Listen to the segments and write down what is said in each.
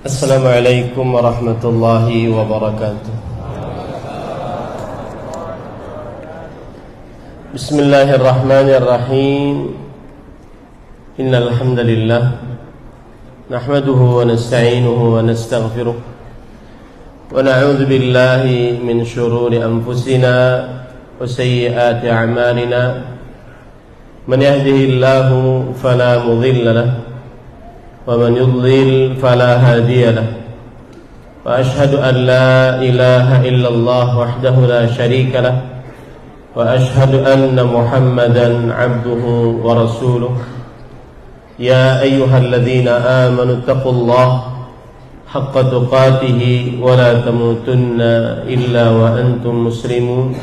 Assalamualaikum warahmatullahi wabarakatuh. Bismillahirrahmanirrahim. Innal hamdalillah nahmaduhu wa nasta'inuhu wa nastaghfiruh wa na'udzu billahi min shururi anfusina wa sayyiati a'malina. Man yahdihillahu fala mudilla lahu ومن يضلل فلا هادي له وأشهد أن لا إله إلا الله وحده لا شريك له وأشهد أن محمدا عبده ورسوله يا أيها الذين آمنوا اتقوا الله حق تقاته ولا تموتن إلا وأنتم مسلمون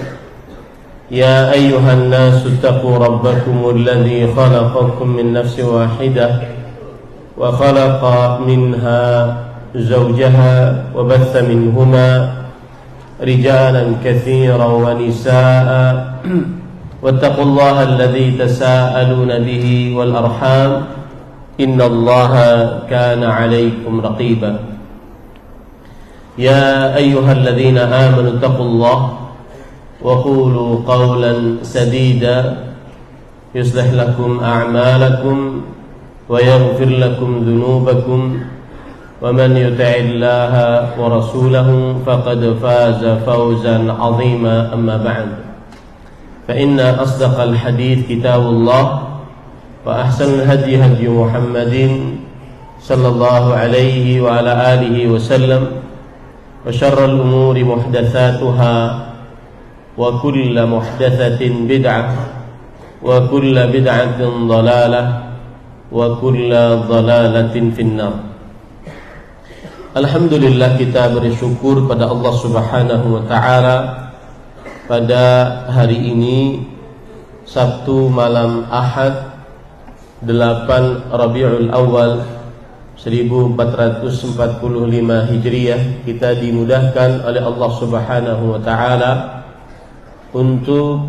يا أيها الناس اتقوا ربكم الذي خلقكم من نفس واحدة وخلق منها زوجها وبث منهما رجالا كثيرا ونساء واتقوا الله الذي تساءلون به والأرحام إن الله كان عليكم رقيبا يا أيها الذين آمنوا اتقوا الله وقولوا قولا سديدا يصلح لكم أعمالكم ويغفر لكم ذنوبكم ومن يطع الله ورسوله فقد فاز فوزا عظيما أما بعد فإن أصدق الحديث كتاب الله وأحسن الهدي هدي محمد صلى الله عليه وعلى آله وسلم وشر الأمور محدثاتها وكل محدثة بدعة وكل بدعة ضلالة wa kullu dhalalatin finnar. Alhamdulillah, kita bersyukur pada Allah Subhanahu wa taala pada hari ini Sabtu malam Ahad 8 Rabiul Awal 1445 Hijriah, kita dimudahkan oleh Allah Subhanahu wa taala untuk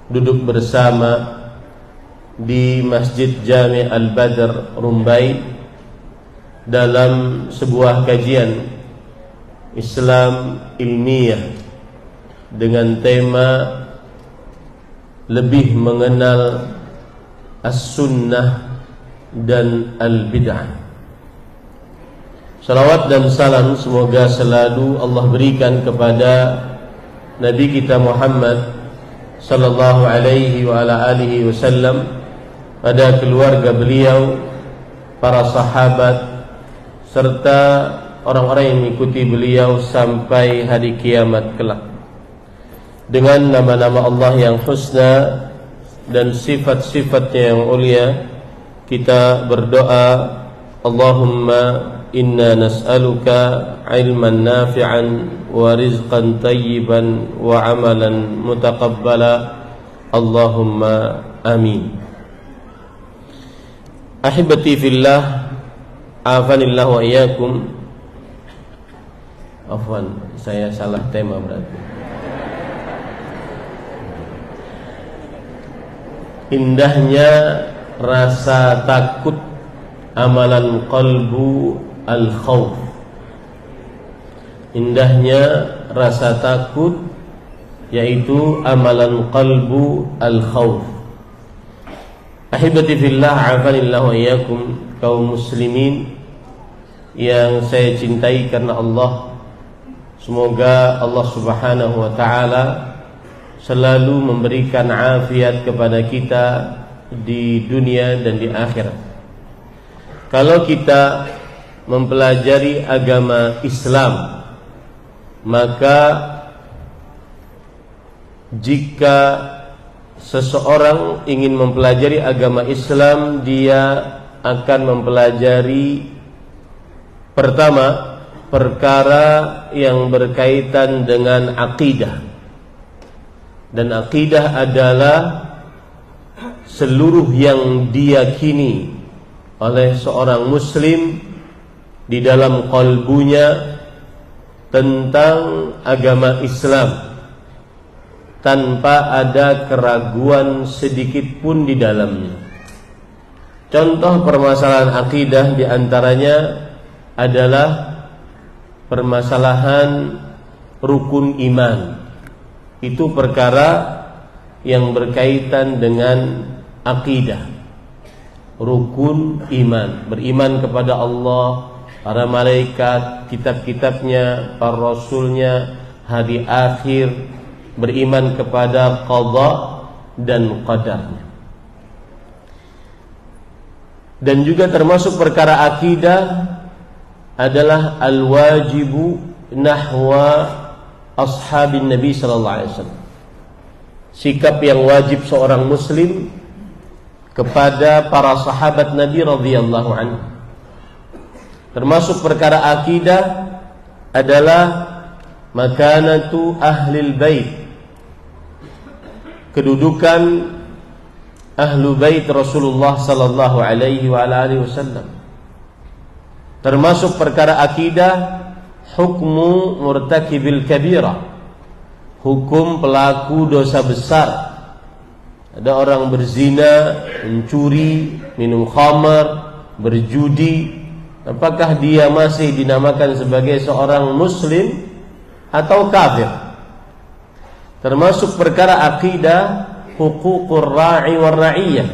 duduk bersama di Masjid Jami' Al-Badr Rumbai dalam sebuah kajian Islam ilmiah dengan tema lebih mengenal as-sunnah dan al-bid'ah. Salawat dan salam semoga selalu Allah berikan kepada Nabi kita Muhammad sallallahu alaihi wa ala alihi wasallam, pada keluarga beliau, para sahabat, serta orang-orang yang mengikuti beliau sampai hari kiamat kelak. Dengan nama-nama Allah yang husna dan sifat-sifatnya yang mulia, kita berdoa, Allahumma inna nas'aluka ilman nafi'an wa rizqan tayyiban wa amalan mutaqabbala. Allahumma amin. Ahibati fillah, afanillah wa iyyakum. Afwan, saya salah tema berarti. Indahnya rasa takut, amalan qalbu al-khawf. Indahnya rasa takut, yaitu amalan qalbu al-khawf. Ahibati fillah, afanillah wa iyyakum, kaum muslimin yang saya cintai karena Allah, semoga Allah Subhanahu wa taala selalu memberikan afiat kepada kita di dunia dan di akhirat. Kalau kita mempelajari agama Islam, maka jika seseorang ingin mempelajari agama Islam, dia akan mempelajari pertama perkara yang berkaitan dengan akidah. Dan akidah adalah seluruh yang diyakini oleh seorang muslim di dalam qalbunya tentang agama Islam, tanpa ada keraguan sedikit pun di dalamnya. Contoh permasalahan akidah diantaranya adalah permasalahan rukun iman. Itu perkara yang berkaitan dengan akidah. Rukun iman, beriman kepada Allah, para malaikat, kitab-kitabnya, para rasulnya, hari akhir, beriman kepada qada dan qadarnya. Dan juga termasuk perkara akidah adalah al-wajibu nahwa ashabin Nabi sallallahu alaihi wasallam. Sikap yang wajib seorang muslim kepada para sahabat Nabi radhiyallahu anhu. Termasuk perkara akidah adalah makanatu ahlil bait, kedudukan ahlu bait Rasulullah sallallahu alaihi wa alihi wasallam. Termasuk perkara akidah hukmu murtakibil kabira, hukum pelaku dosa besar. Ada orang berzina, mencuri, minum khamar, berjudi, apakah dia masih dinamakan sebagai seorang muslim atau kafir? Termasuk perkara akidah huququr ra'i war ra'iyah,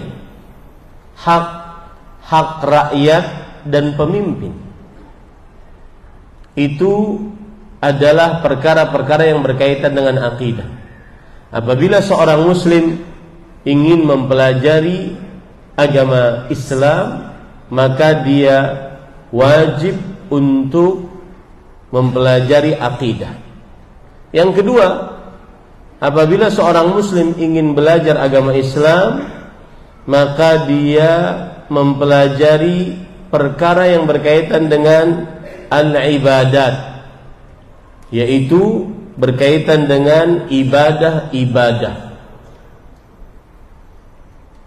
hak rakyat dan pemimpin. Itu adalah perkara-perkara yang berkaitan dengan akidah. Apabila seorang muslim ingin mempelajari agama Islam, maka dia wajib untuk mempelajari akidah. Yang kedua, apabila seorang muslim ingin belajar agama Islam, maka dia mempelajari perkara yang berkaitan dengan al-ibadat, yaitu berkaitan dengan ibadah-ibadah.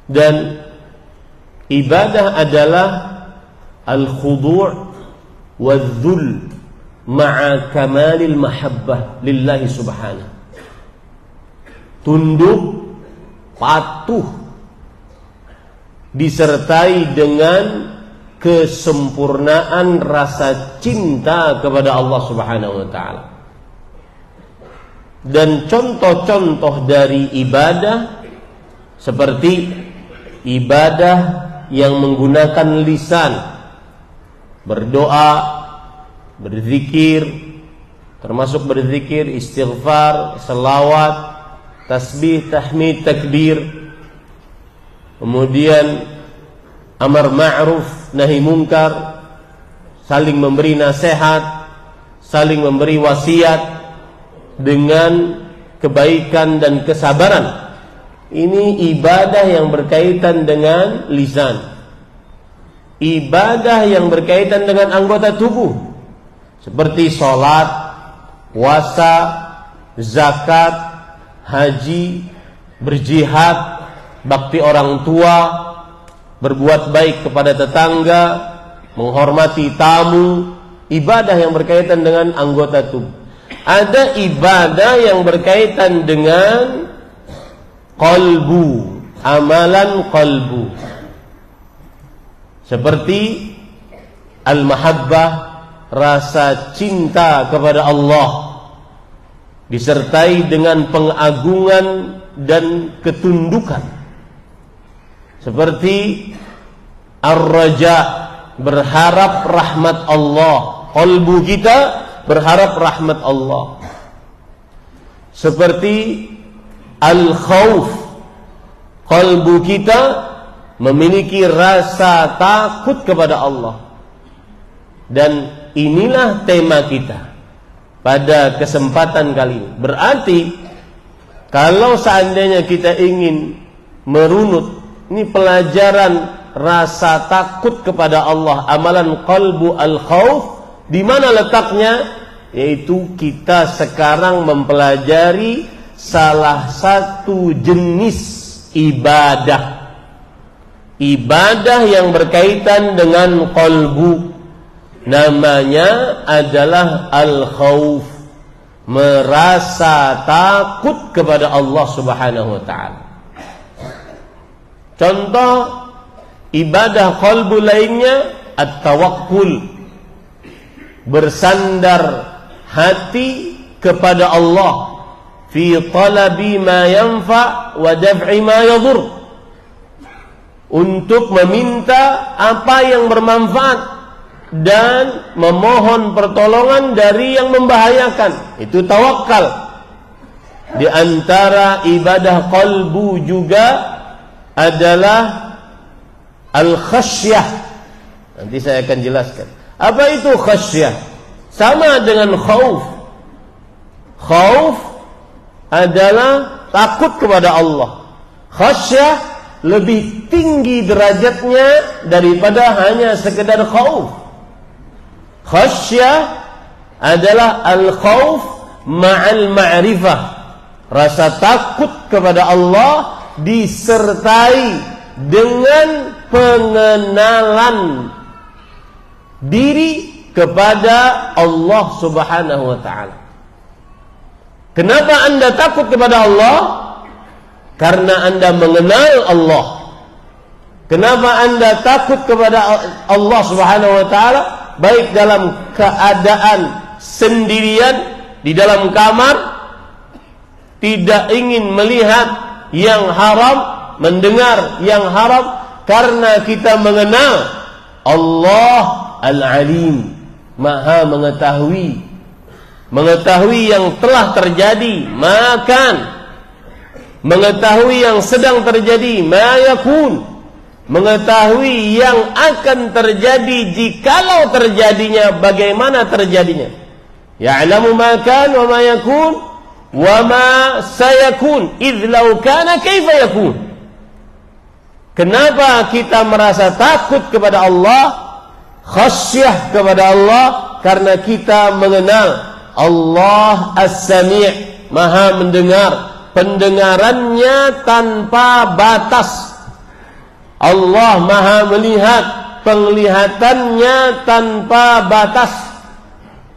Dan ibadah adalah al-khudu' wal-dhul ma'a kamalil mahabbah lillahi subhanahu. Tunduk, patuh, disertai dengan kesempurnaan rasa cinta kepada Allah subhanahu wa ta'ala. Dan contoh-contoh dari ibadah seperti ibadah yang menggunakan lisan, berdoa, berzikir, termasuk berzikir, istighfar, selawat, tasbih, tahmid, takbir, kemudian amar ma'ruf, nahi munkar, saling memberi nasihat, saling memberi wasiat dengan kebaikan dan kesabaran. Ini ibadah yang berkaitan dengan lisan. Ibadah yang berkaitan dengan anggota tubuh seperti sholat, puasa, zakat, haji, berjihad, bakti orang tua, berbuat baik kepada tetangga, menghormati tamu. Ibadah yang berkaitan dengan anggota tubuh. Ada ibadah yang berkaitan dengan qalbu, amalan qalbu, seperti al-mahabbah, rasa cinta kepada Allah, disertai dengan pengagungan dan ketundukan, seperti ar-raja, berharap rahmat Allah. Qalbu kita berharap rahmat Allah. Seperti al-khauf, qalbu kita memiliki rasa takut kepada Allah. Dan inilah tema kita pada kesempatan kali ini. Berarti kalau seandainya kita ingin merunut, ini pelajaran rasa takut kepada Allah, amalan qalbu al-khauf, di mana letaknya? Yaitu kita sekarang mempelajari salah satu jenis ibadah, ibadah yang berkaitan dengan qalbu. Namanya adalah al-khauf, merasa takut kepada Allah subhanahu wa ta'ala. Contoh ibadah qalbu lainnya at-tawakkul, bersandar hati kepada Allah fi talabi ma yanfa wa daf'i ma yadur, untuk meminta apa yang bermanfaat dan memohon pertolongan dari yang membahayakan. Itu tawakal. Di antara ibadah qalbu juga adalah al-khasyah. Nanti saya akan jelaskan. Apa itu khasyah? Sama dengan khauf. Khauf adalah takut kepada Allah. Khasyah lebih tinggi derajatnya daripada hanya sekedar khauf. Khasyah adalah al-khauf ma'al ma'rifah. Rasa takut kepada Allah disertai dengan pengenalan diri kepada Allah Subhanahu wa ta'ala. Kenapa Anda takut kepada Allah? Karena Anda mengenal Allah. Kenapa Anda takut kepada Allah Subhanahu wa ta'ala? Baik dalam keadaan sendirian di dalam kamar, tidak ingin melihat yang haram, mendengar yang haram, karena kita mengenal Allah Al-Alim, Maha mengetahui, mengetahui yang telah terjadi, makan, mengetahui yang sedang terjadi, ma yakun, mengetahui yang akan terjadi jikalau terjadinya, bagaimana terjadinya. Ya'lamu ma kan wa ma yakun wa ma sayakun idh law kana kaifa yakun. Kenapa kita merasa takut kepada Allah, khasyah kepada Allah? Karena kita mengenal Allah As-Sami', Maha mendengar, pendengarannya tanpa batas. Allah Maha melihat, penglihatannya tanpa batas.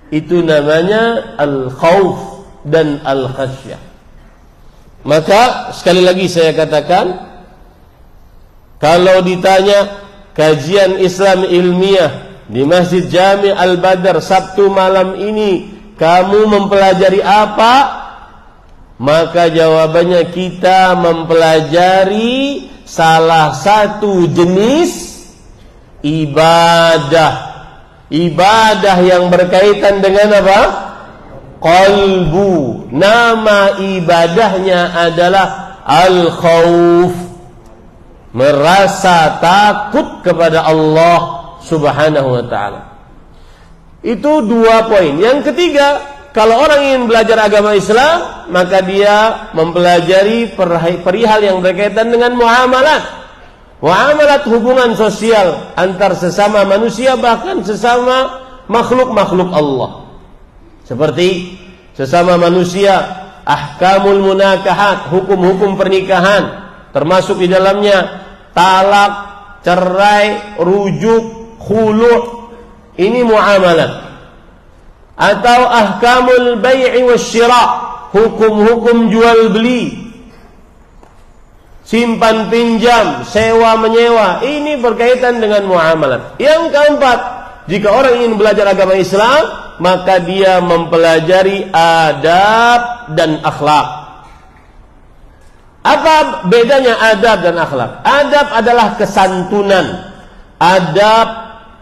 Itu namanya al-khauf dan al-khasyah. Maka sekali lagi saya katakan, kalau ditanya kajian Islam ilmiah di Masjid Jami' Al-Badr Sabtu malam ini, kamu mempelajari apa? Maka jawabannya kita mempelajari salah satu jenis ibadah. Ibadah yang berkaitan dengan apa? Qalbu. Nama ibadahnya adalah al-khauf. Merasa takut kepada Allah Subhanahu wa ta'ala. Itu 2 poin. Yang ketiga, kalau orang ingin belajar agama Islam, maka dia mempelajari perihal yang berkaitan dengan muamalat. Muamalat, hubungan sosial antar sesama manusia, bahkan sesama makhluk-makhluk Allah. Seperti sesama manusia, ahkamul munakahat, hukum-hukum pernikahan, termasuk di dalamnya talak, cerai, rujuk, khulu'. Ini muamalat. Atau ahkamul bai'i wasyira', hukum-hukum jual beli, simpan pinjam, sewa menyewa. Ini berkaitan dengan muamalat. Yang keempat, jika orang ingin belajar agama Islam, maka dia mempelajari adab dan akhlak. Apa bedanya adab dan akhlak? Adab adalah kesantunan, adab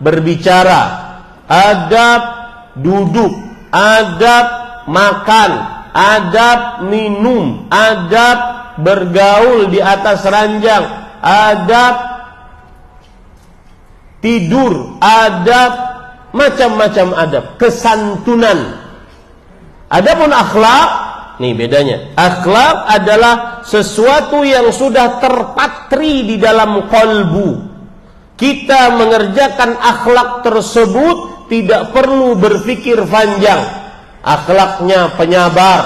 berbicara, adab duduk, adab makan, adab minum, adab bergaul di atas ranjang, adab tidur, adab macam-macam adab, kesantunan. Adapun akhlak, nih bedanya. Akhlak adalah sesuatu yang sudah terpatri di dalam qalbu. Kita mengerjakan akhlak tersebut tidak perlu berpikir panjang. Akhlaknya penyabar,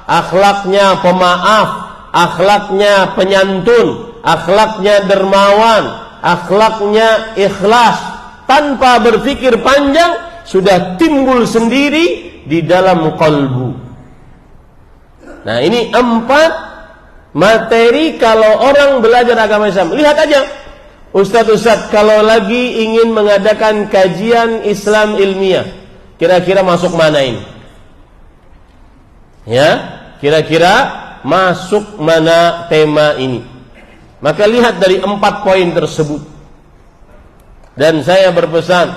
akhlaknya pemaaf, akhlaknya penyantun, akhlaknya dermawan, akhlaknya ikhlas. Tanpa berpikir panjang, sudah timbul sendiri di dalam qalbu. Nah, ini 4 materi kalau orang belajar agama Islam. Lihat aja, Ustadz kalau lagi ingin mengadakan kajian Islam ilmiah, kira-kira masuk mana ini? Ya, kira-kira masuk mana tema ini? Maka lihat dari 4 poin tersebut. Dan saya berpesan,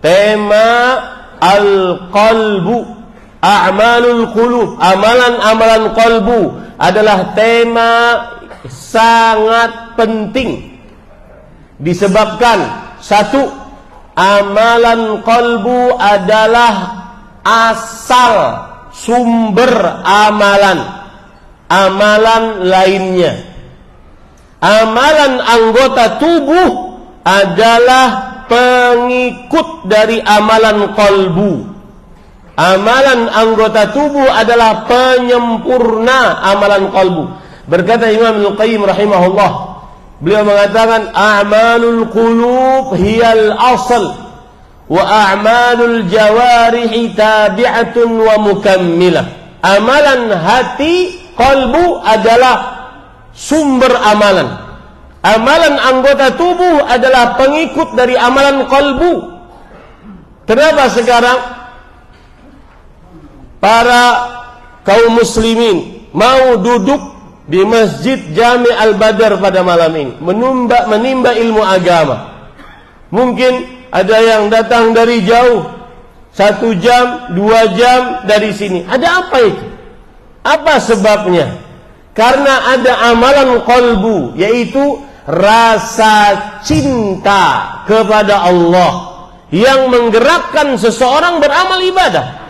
tema al-qalbu, a'malul qulub, amalan-amalan qalbu adalah tema sangat penting. Disebabkan satu, amalan qalbu adalah asal sumber amalan lainnya. Amalan anggota tubuh adalah pengikut dari amalan qalbu. Amalan anggota tubuh adalah penyempurna amalan qalbu. Berkata Imam Al-Qayyim rahimahullah, beliau mengatakan, a'malul qulub hiyal asal wa a'malul jawarihi tabi'atun wa mukammilah. Amalan hati, qalbu adalah sumber amalan. Amalan anggota tubuh adalah pengikut dari amalan qalbu. Kenapa sekarang para kaum muslimin mau duduk di Masjid Jami Al-Badar pada malam ini menimba ilmu agama? Mungkin ada yang datang dari jauh, 1 jam, 2 jam dari sini. Ada apa itu? Apa sebabnya? Karena ada amalan qalbu, yaitu rasa cinta kepada Allah yang menggerakkan seseorang beramal ibadah.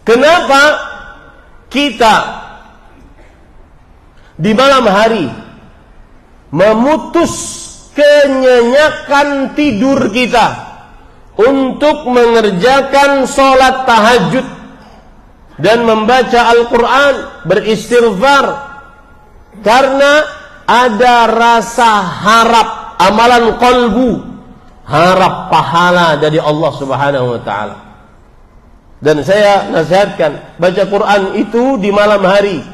Kenapa kita di malam hari memutus kenyenyakan tidur kita untuk mengerjakan sholat tahajud dan membaca Al-Quran, beristighfar, karena ada rasa harap, amalan qalbu, harap pahala dari Allah Subhanahu wa ta'ala. Dan saya nasihatkan, baca Quran itu di malam hari.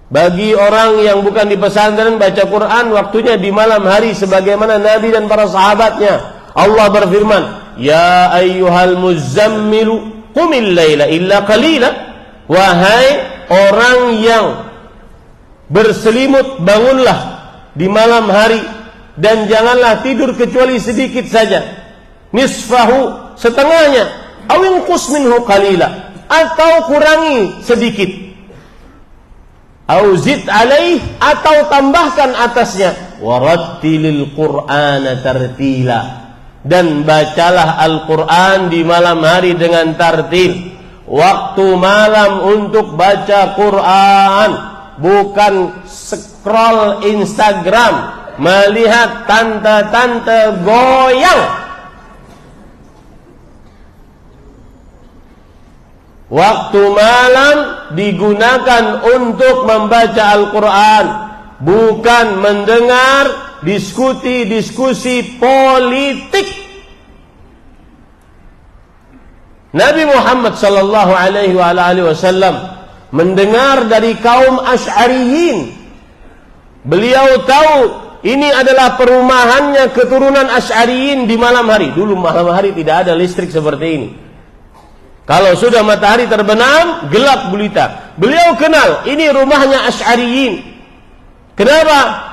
Bagi orang yang bukan di pesantren, baca Quran waktunya di malam hari, sebagaimana Nabi dan para sahabatnya. Allah berfirman, ya ayyuhal muzammilu qumil laila illa qalila. Wahai orang yang berselimut, bangunlah di malam hari dan janganlah tidur kecuali sedikit saja. Nisfahu, setengahnya, awin qus minhu qalila, atau kurangi sedikit, au zid alaih, atau tambahkan atasnya, warattilil qur'ana tartila, dan bacalah Al-Quran di malam hari dengan tartil. Waktu malam untuk baca Quran, bukan scroll Instagram, melihat tante-tante goyang. Waktu malam digunakan untuk membaca Al-Quran, bukan mendengar diskusi politik. Nabi Muhammad sallallahu alaihi wasallam mendengar dari kaum Asy'ariyin. Beliau tahu ini adalah perumahannya keturunan Asy'ariyin di malam hari. Dulu malam hari tidak ada listrik seperti ini. Kalau sudah matahari terbenam, gelap gulita. Beliau kenal, ini rumahnya Asy'ariyin. Kenapa?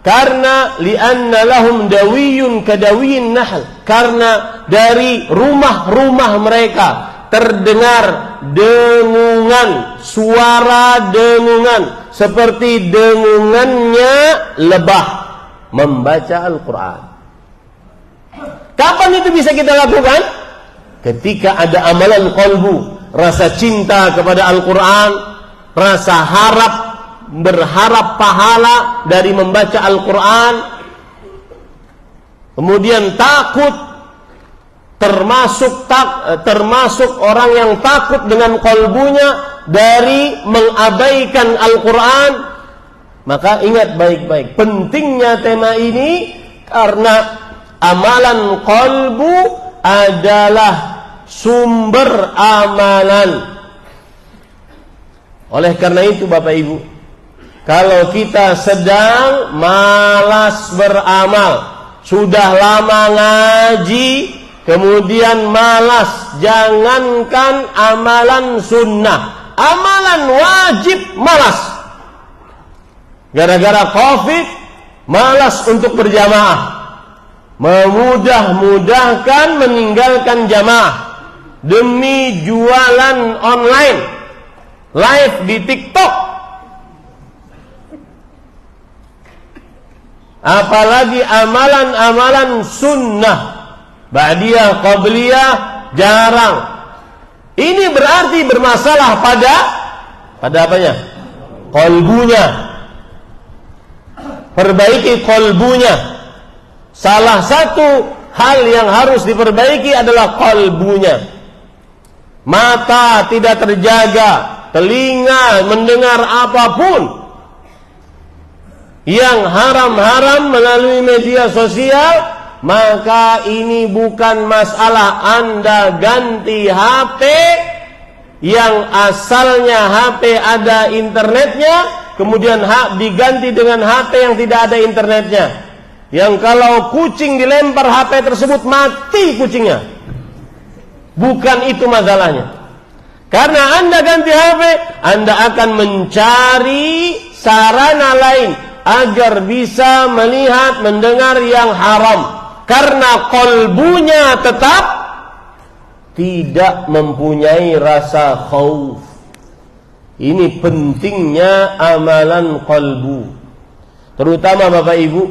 Karena li'anna lahum dawiyun kadawiyin nahl. Karena dari rumah-rumah mereka terdengar dengungan, suara dengungan seperti dengungannya lebah membaca Al-Quran. Kapan itu bisa kita lakukan? Ketika ada amalan qalbu, rasa cinta kepada Al-Quran, rasa harap, berharap pahala dari membaca Al-Quran, kemudian takut, termasuk orang yang takut dengan qalbunya dari mengabaikan Al-Quran. Maka ingat baik-baik pentingnya tema ini, karena amalan qalbu adalah sumber amalan. Oleh karena itu Bapak Ibu, kalau kita sedang malas beramal, sudah lama ngaji kemudian malas, jangankan amalan sunnah, amalan wajib malas. Gara-gara COVID, malas untuk berjamaah, memudah-mudahkan meninggalkan jamaah demi jualan online, live di TikTok. Apalagi amalan-amalan sunnah, ba'diyah, qabliyah, jarang. Ini berarti bermasalah pada apanya? Qalbunya. Perbaiki qalbunya. Salah satu hal yang harus diperbaiki adalah qalbunya. Mata tidak terjaga, telinga mendengar apapun yang haram-haram melalui media sosial, maka ini bukan masalah Anda ganti HP yang asalnya HP ada internetnya, kemudian diganti dengan HP yang tidak ada internetnya, yang kalau kucing dilempar HP tersebut mati kucingnya. Bukan itu masalahnya. Karena Anda ganti HP, Anda akan mencari sarana lain agar bisa melihat, mendengar yang haram. Karena qalbunya tetap tidak mempunyai rasa khauf. Ini pentingnya amalan qalbu. Terutama Bapak Ibu,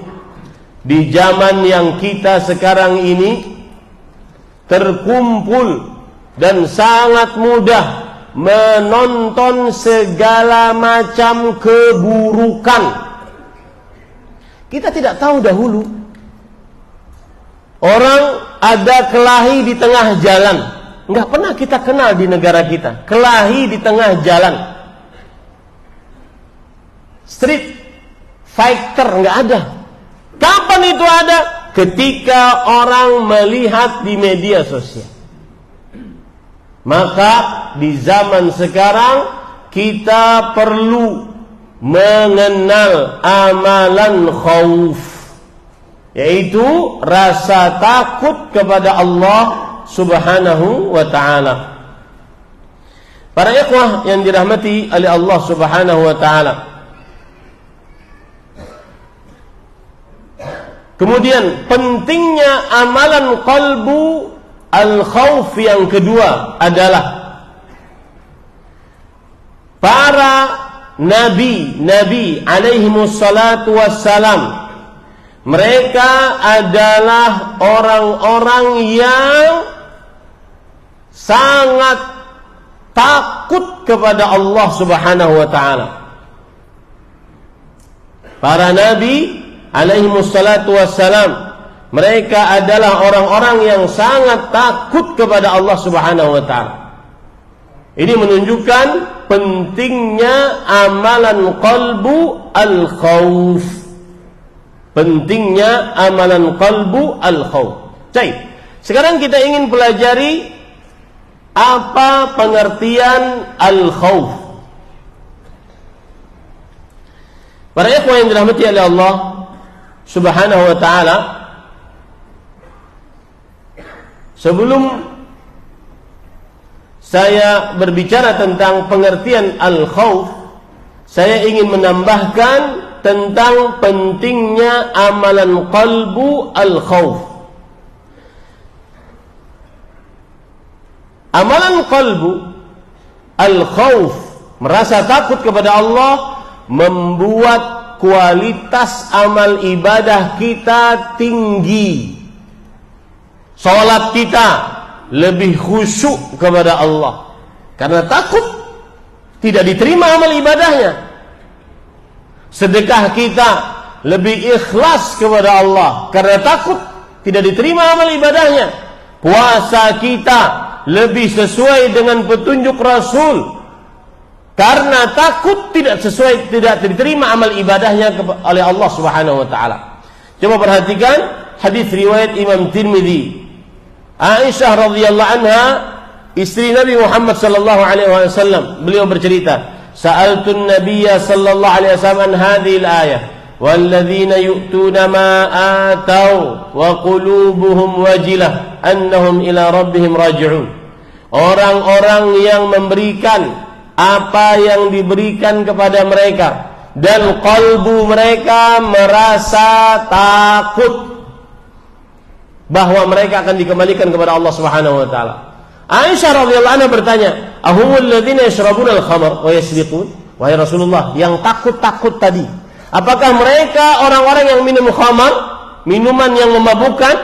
di zaman yang kita sekarang ini terkumpul dan sangat mudah menonton segala macam keburukan. Kita tidak tahu dahulu orang ada kelahi di tengah jalan. Enggak pernah kita kenal di negara kita kelahi di tengah jalan. Street fighter enggak ada. Kapan itu ada? Ketika orang melihat di media sosial. Maka di zaman sekarang kita perlu mengenal amalan khauf, yaitu rasa takut kepada Allah Subhanahu wa ta'ala. Para ikhwah yang dirahmati oleh Allah Subhanahu wa ta'ala, kemudian pentingnya amalan qalbu al-khawf yang kedua adalah para nabi alaihimus salatu wassalam, mereka adalah orang-orang yang sangat takut kepada Allah Subhanahu wa ta'ala. Para nabi alaihimus salatu wassalam, mereka adalah orang-orang yang sangat takut kepada Allah Subhanahu wa ta'ala. Ini menunjukkan pentingnya amalan qalbu al-khawf. Pentingnya amalan qalbu al-khawf. Baik, sekarang kita ingin pelajari apa pengertian al-khawf. Para ikhwan yang dirahmati oleh Allah Subhanahu wa ta'ala, sebelum saya berbicara tentang pengertian al-khawf, saya ingin menambahkan tentang pentingnya amalan qalbu al-khawf. Amalan qalbu al-khawf, merasa takut kepada Allah, membuat kualitas amal ibadah kita tinggi. Salat kita lebih khusyuk kepada Allah karena takut tidak diterima amal ibadahnya. Sedekah kita lebih ikhlas kepada Allah karena takut tidak diterima amal ibadahnya. Puasa kita lebih sesuai dengan petunjuk Rasul karena takut tidak diterima amal ibadahnya oleh Allah Subhanahu wa ta'ala. Coba perhatikan hadis riwayat Imam Tirmidzi. Aisyah radhiyallahu anha, istri Nabi Muhammad sallallahu alaihi wasallam, beliau bercerita, "Sa'altun Nabiyya sallallahu alaihi wasallam an hadhil ayah." walladzina yu'tuna ma atau wa qulubuhum wajilah annahum ila rabbihim raji'un. Orang-orang yang memberikan apa yang diberikan kepada mereka dan kalbu mereka merasa takut bahwa mereka akan dikembalikan kepada Allah Subhanahu wa taala. Aisyah radhiyallahu anha bertanya, "Ahumul ladzina yashrabuna al-khamr wa yasriqun?" Wahai Rasulullah, yang takut-takut tadi, apakah mereka orang-orang yang minum khamar, minuman yang memabukkan,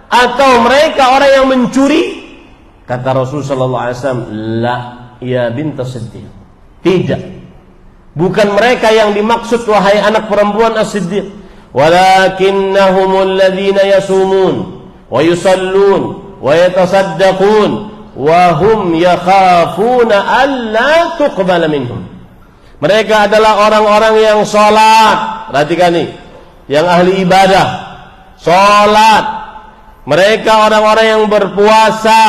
atau mereka orang yang mencuri? Kata Rasul sallallahu alaihi wasallam, "La, ya bintas Siddiq." Tidak. Bukan mereka yang dimaksud wahai anak perempuan As-Siddiq. Walakinnahumul ladzina yasumun wa yusallun wa yatasaddaqun wa hum yakhafuna alla tuqbala minhum. Mereka adalah orang-orang yang salat. Perhatikan nih, yang ahli ibadah, salat. Mereka orang-orang yang berpuasa,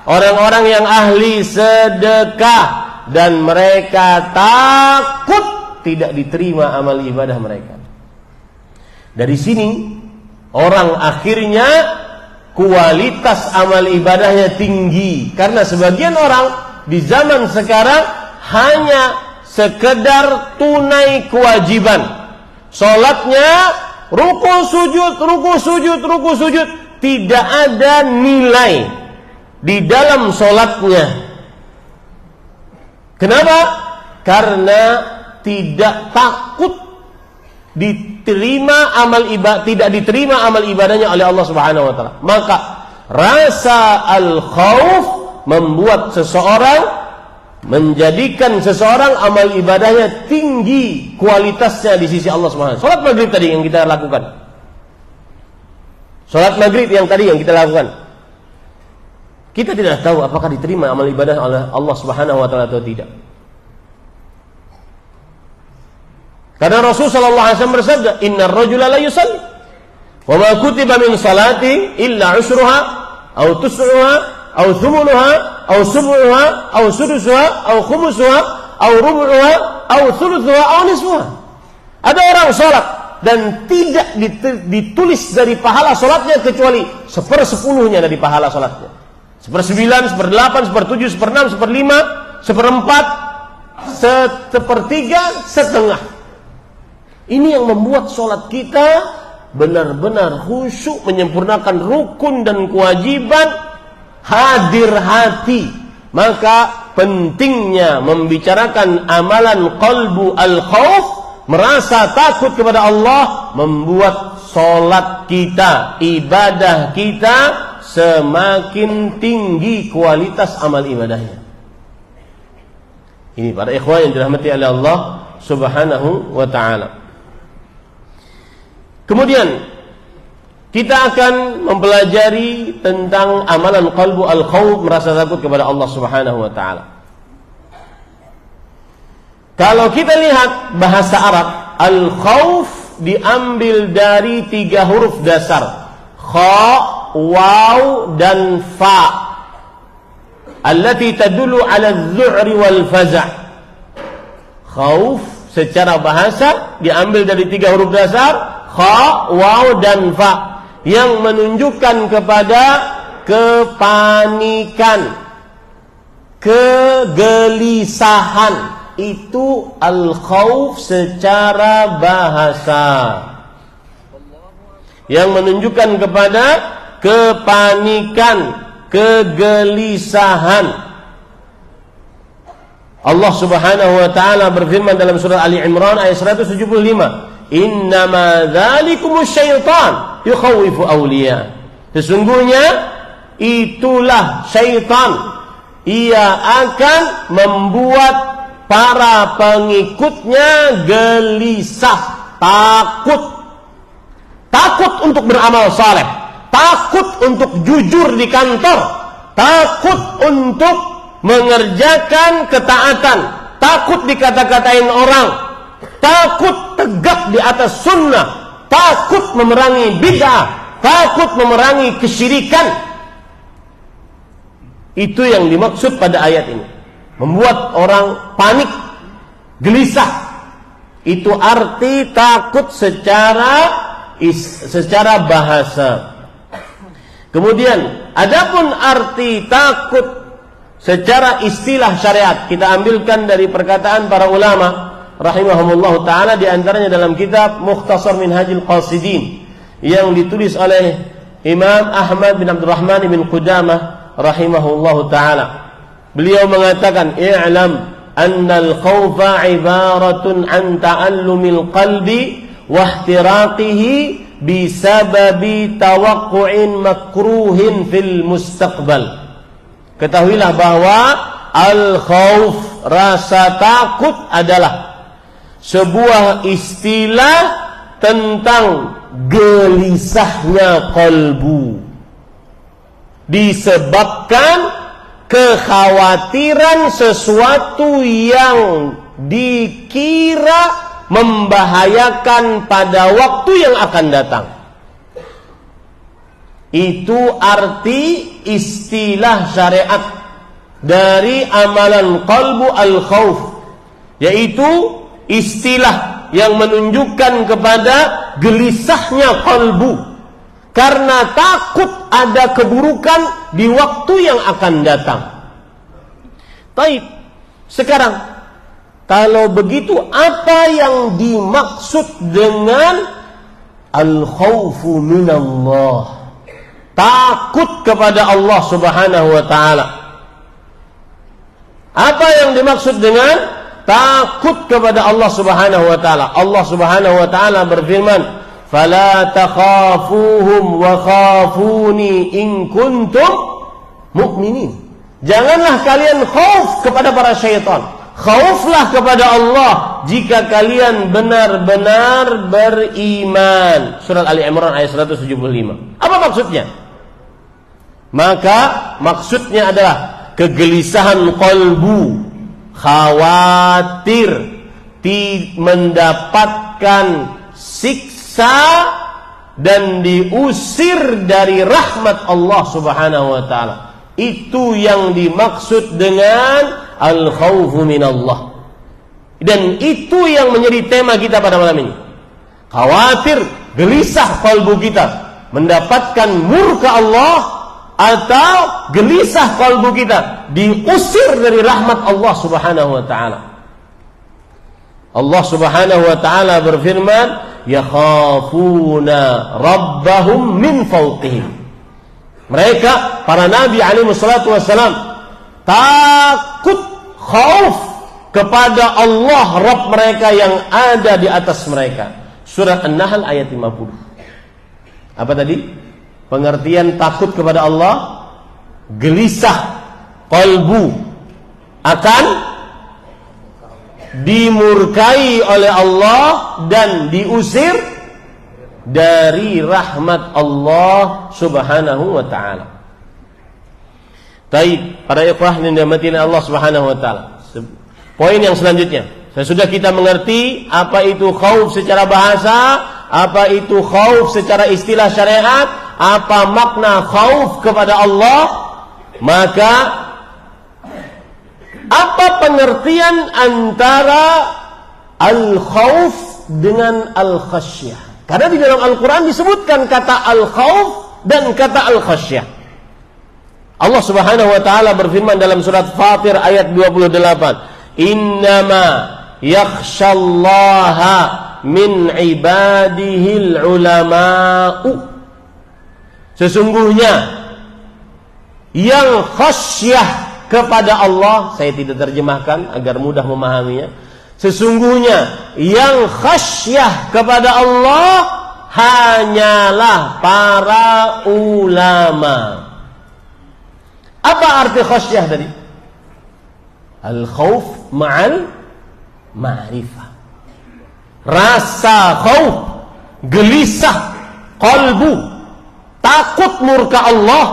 orang-orang yang ahli sedekah, dan mereka takut tidak diterima amal ibadah mereka. Dari sini orang akhirnya kualitas amal ibadahnya tinggi, karena sebagian orang di zaman sekarang hanya sekedar tunai kewajiban. Salatnya ruku sujud, ruku sujud, ruku sujud, tidak ada nilai di dalam salatnya. Kenapa? Karena tidak takut diterima amal ibadah, tidak diterima amal ibadahnya oleh Allah Subhanahu wa taala. Maka rasa al-khauf membuat seseorang, menjadikan seseorang amal ibadahnya tinggi kualitasnya di sisi Allah Subhanahu wa taala. Salat maghrib tadi yang kita lakukan. Salat maghrib yang tadi yang kita lakukan. Kita tidak tahu apakah diterima amal ibadah oleh Allah Subhanahu wa taala atau tidak. Karena Rasul sallallahu alaihi wasallam bersabda, "Innar rajula la yusalli wa ma kutiba min salati illa usruha aw tus'uha aw thumunuha aw sub'uha aw sudusuha aw khumusuha aw rubu'uha aw thuluthuha aw nisfuha." Ada orang salat dan tidak ditulis dari pahala salatnya kecuali 1/10 dari pahala salatnya. 1/9, 1/8, 1/7, 1/6, 1/5, 1/4, 1/3, setengah. Ini yang membuat sholat kita benar-benar khusyuk, menyempurnakan rukun dan kewajiban, hadir hati. Maka pentingnya membicarakan amalan qalbu al-khauf, merasa takut kepada Allah, membuat sholat kita, ibadah kita semakin tinggi kualitas amal ibadahnya. Ini para ikhwan yang dirahmati oleh Allah Subhanahu wa taala. Kemudian kita akan mempelajari tentang amalan qalbu al-khauf, merasa takut kepada Allah Subhanahu wa taala. Kalau kita lihat bahasa Arab, al-khauf diambil dari 3 huruf dasar, kha, waw dan fa, allati tadullu ala adh-dhu'ri wal faza'. Khauf secara bahasa diambil dari 3 huruf dasar, kha, waw dan fa, yang menunjukkan kepada kepanikan, kegelisahan. Itu al-khauf secara bahasa, yang menunjukkan kepada kepanikan, kegelisahan. Allah Subhanahu wa taala berfirman dalam surah Ali Imran ayat 175, "Innama dzalikumus syaitan yukhawifu awliya." Sesungguhnya itulah syaitan, ia akan membuat para pengikutnya gelisah, takut. Takut untuk beramal saleh, takut untuk jujur di kantor, takut untuk mengerjakan ketaatan, takut dikata-katain orang, takut tegak di atas sunnah, takut memerangi bid'ah, takut memerangi kesyirikan. Itu yang dimaksud pada ayat ini. Membuat orang panik, gelisah. Itu arti takut secara bahasa. Kemudian adapun arti takut secara istilah syariat, kita ambilkan dari perkataan para ulama rahimahumullah taala, di antaranya dalam kitab Mukhtasar Minhajul Qasidin yang ditulis oleh Imam Ahmad bin Abdurrahman bin Qudamah rahimahullah taala. Beliau mengatakan, "I'lam anna al-khawfa 'ibaratun an ta'allumil qalbi wa ihtiraqihi bisababi tawaqqu'in makruhin fil mustaqbal." Ketahuilah bahwa al-khawf, rasa takut, adalah sebuah istilah tentang gelisahnya kalbu, disebabkan kekhawatiran sesuatu yang dikira membahayakan pada waktu yang akan datang. Itu arti istilah syariat dari amalan qalbu al-khawf, yaitu istilah yang menunjukkan kepada gelisahnya kalbu karena takut ada keburukan di waktu yang akan datang. Taib. Sekarang, kalau begitu, apa yang dimaksud dengan al-khawfu minallah? Takut kepada Allah Subhanahu wa ta'ala. Apa yang dimaksud dengan takut kepada Allah Subhanahu wa ta'ala? Allah Subhanahu wa ta'ala berfirman, "Fala takhafuhum wa khafuni in kuntum mu'minin." Janganlah kalian khauf kepada para syaitan. Khauflah kepada Allah jika kalian benar-benar beriman. Surat Ali Imran ayat 175. Apa maksudnya? Maka maksudnya adalah kegelisahan qalbu, khawatir mendapatkan siksa dan diusir dari rahmat Allah Subhanahu wa ta'ala. Itu yang dimaksud dengan al-khawfu minallah. Dan itu yang menjadi tema kita pada malam ini. Khawatir, gelisah kalbu kita mendapatkan murka Allah, atau gelisah kalbu kita diusir dari rahmat Allah Subhanahu wa ta'ala. Allah Subhanahu wa ta'ala berfirman, "Yakhafuna rabbahum min fawqihim." Mereka, para nabi alaihi wassalatu wassalam, takut, khauf kepada Allah Rabb mereka yang ada di atas mereka. Surat An-Nahl ayat 50. Apa tadi? Pengertian takut kepada Allah, gelisah kalbu akan dimurkai oleh Allah dan diusir dari rahmat Allah Subhanahu wa ta'ala. Taib, para ikhwah yang dirahmati Allah Subhanahu wa ta'ala. Poin yang selanjutnya, sesudah kita mengerti apa itu khauf secara bahasa, apa itu khauf secara istilah syariat, apa makna khauf kepada Allah, maka apa pengertian antara al-khauf dengan al-khasyah? Karena di dalam Al-Quran disebutkan kata al-khauf dan kata al-khasyah. Allah Subhanahu wa ta'ala berfirman dalam surat Fatir ayat 28, "Innama yakhshallaha min ibadihil ulama'u." Sesungguhnya yang khasyah kepada Allah, saya tidak terjemahkan agar mudah memahaminya. Sesungguhnya yang khasyah kepada Allah hanyalah para ulama. Apa arti khasyah tadi? Al-khauf ma'al ma'rifah. Rasa khauf, gelisah qalbu, takut murka Allah,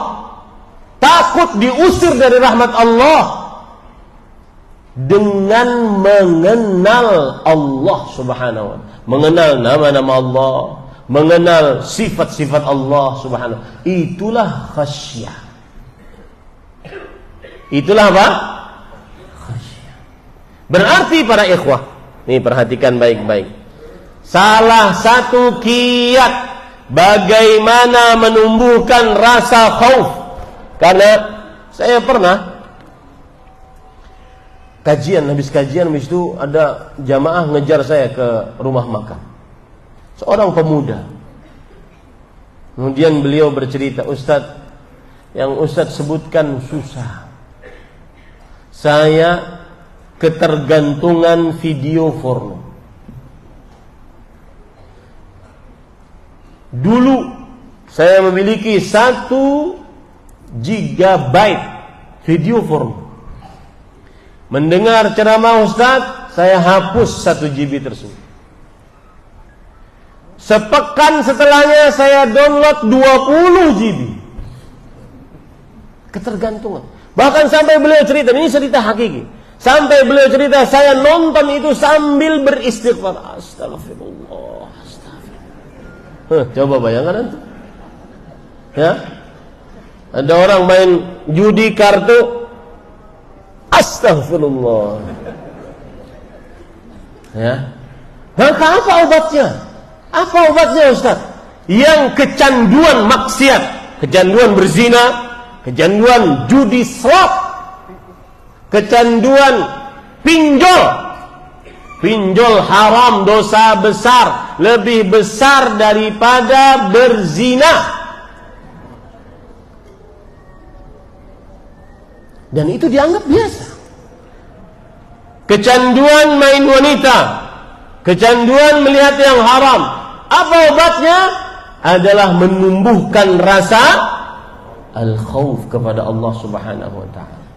takut diusir dari rahmat Allah, dengan mengenal Allah Subhanahu wa ta'ala, mengenal nama-nama Allah, mengenal sifat-sifat Allah Subhanahu wa ta'ala. Itulah khasyah. Itulah apa? Khasyah. Berarti para ikhwah, Nih perhatikan baik-baik. Salah satu kiat bagaimana menumbuhkan rasa khauf. Karena saya pernah habis kajian itu ada jamaah ngejar saya ke rumah makan. Seorang pemuda. Kemudian beliau bercerita, Ustadz, yang Ustadz sebutkan susah. Saya ketergantungan video porno. Dulu saya memiliki 1 gigabyte video porno. Mendengar ceramah Ustadz, saya hapus 1 GB tersebut. Sepekan setelahnya saya download 20 GB. Ketergantungan. Bahkan sampai beliau cerita, ini cerita hakiki. Sampai beliau cerita, saya nonton itu sambil beristighfar. Astagfirullah, astagfirullah. Coba bayangkan itu. Ya, ada orang main judi kartu. Astagfirullah. Ya. Maka apa obatnya? Apa obatnya Ustaz? Yang kecanduan maksiat, kecanduan berzina, kecanduan judi slot, kecanduan pinjol haram, dosa besar, lebih besar daripada berzina. Dan itu dianggap biasa. Kecanduan main wanita, kecanduan melihat yang haram. Apa obatnya? Adalah menumbuhkan rasa al-khauf kepada Allah Subhanahu wa ta'ala.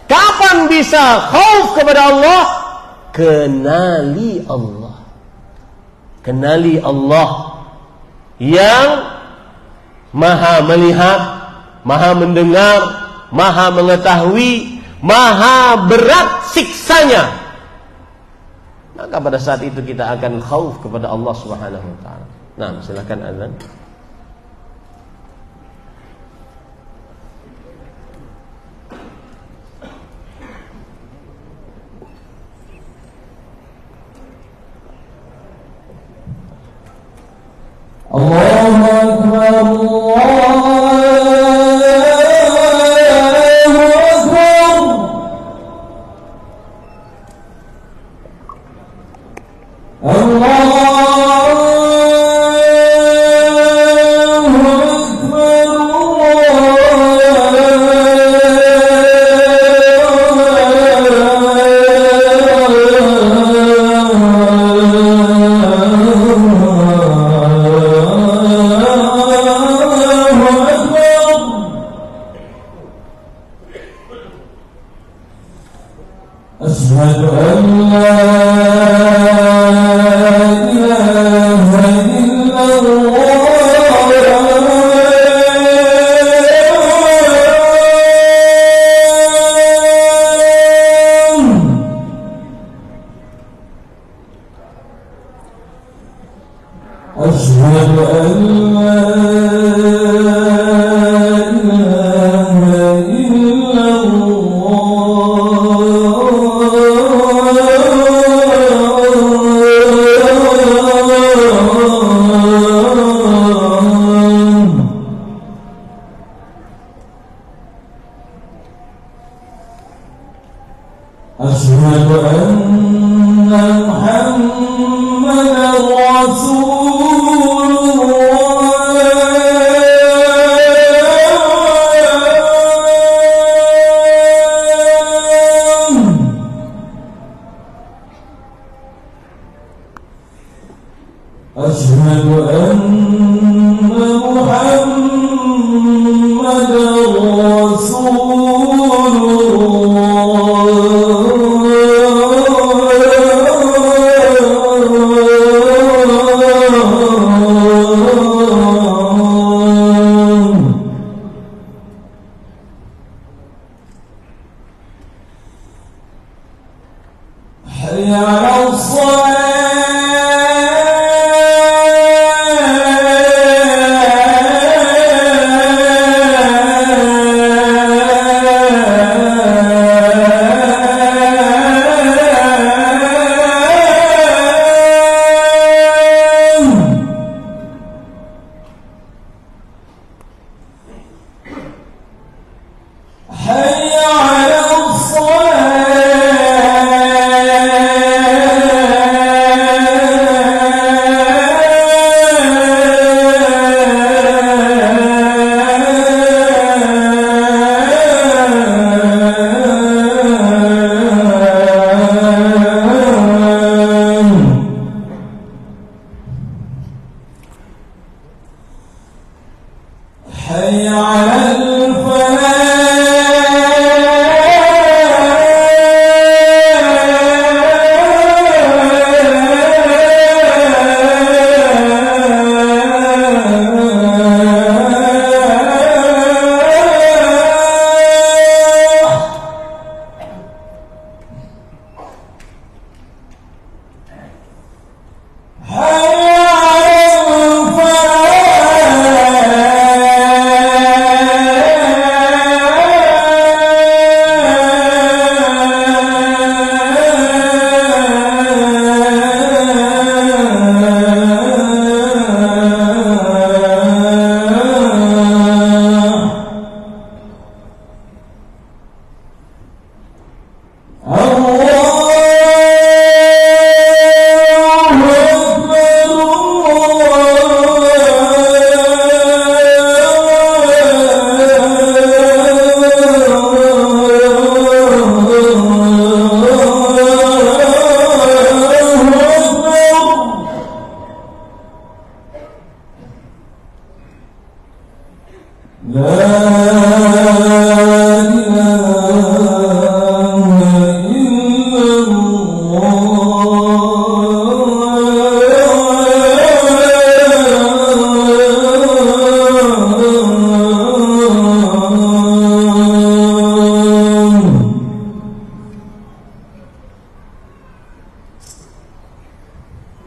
Kapan bisa khauf kepada Allah? Kenali Allah. Kenali Allah yang maha melihat, maha mendengar, maha mengetahui, maha berat siksanya. Maka pada saat itu kita akan khauf kepada Allah Subhanahu wa ta'ala. Nah, silakan azan. Allahu Akbar, Allahu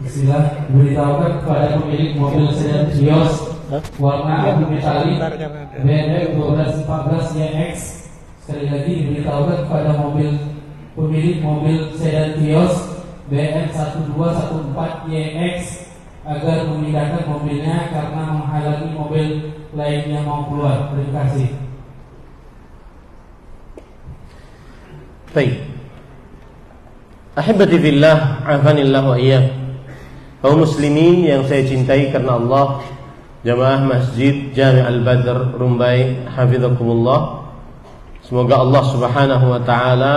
Bismillah, diberitahukan kepada pemilik mobil sedan Vios warna abu metalik BMW 1214 YX. Sekali lagi diberitahukan kepada pemilik mobil sedan Vios BM 1214 YX agar memindahkan mobilnya karena menghalangi mobil lainnya mau keluar. Terima kasih. Baik. Ahibati fillah, afanillah wa iyyakum. Kaum muslimin yang saya cintai karena Allah, jamaah Masjid Jami' Al-Badr Rumbai, hafizakumullah. Semoga Allah Subhanahu wa taala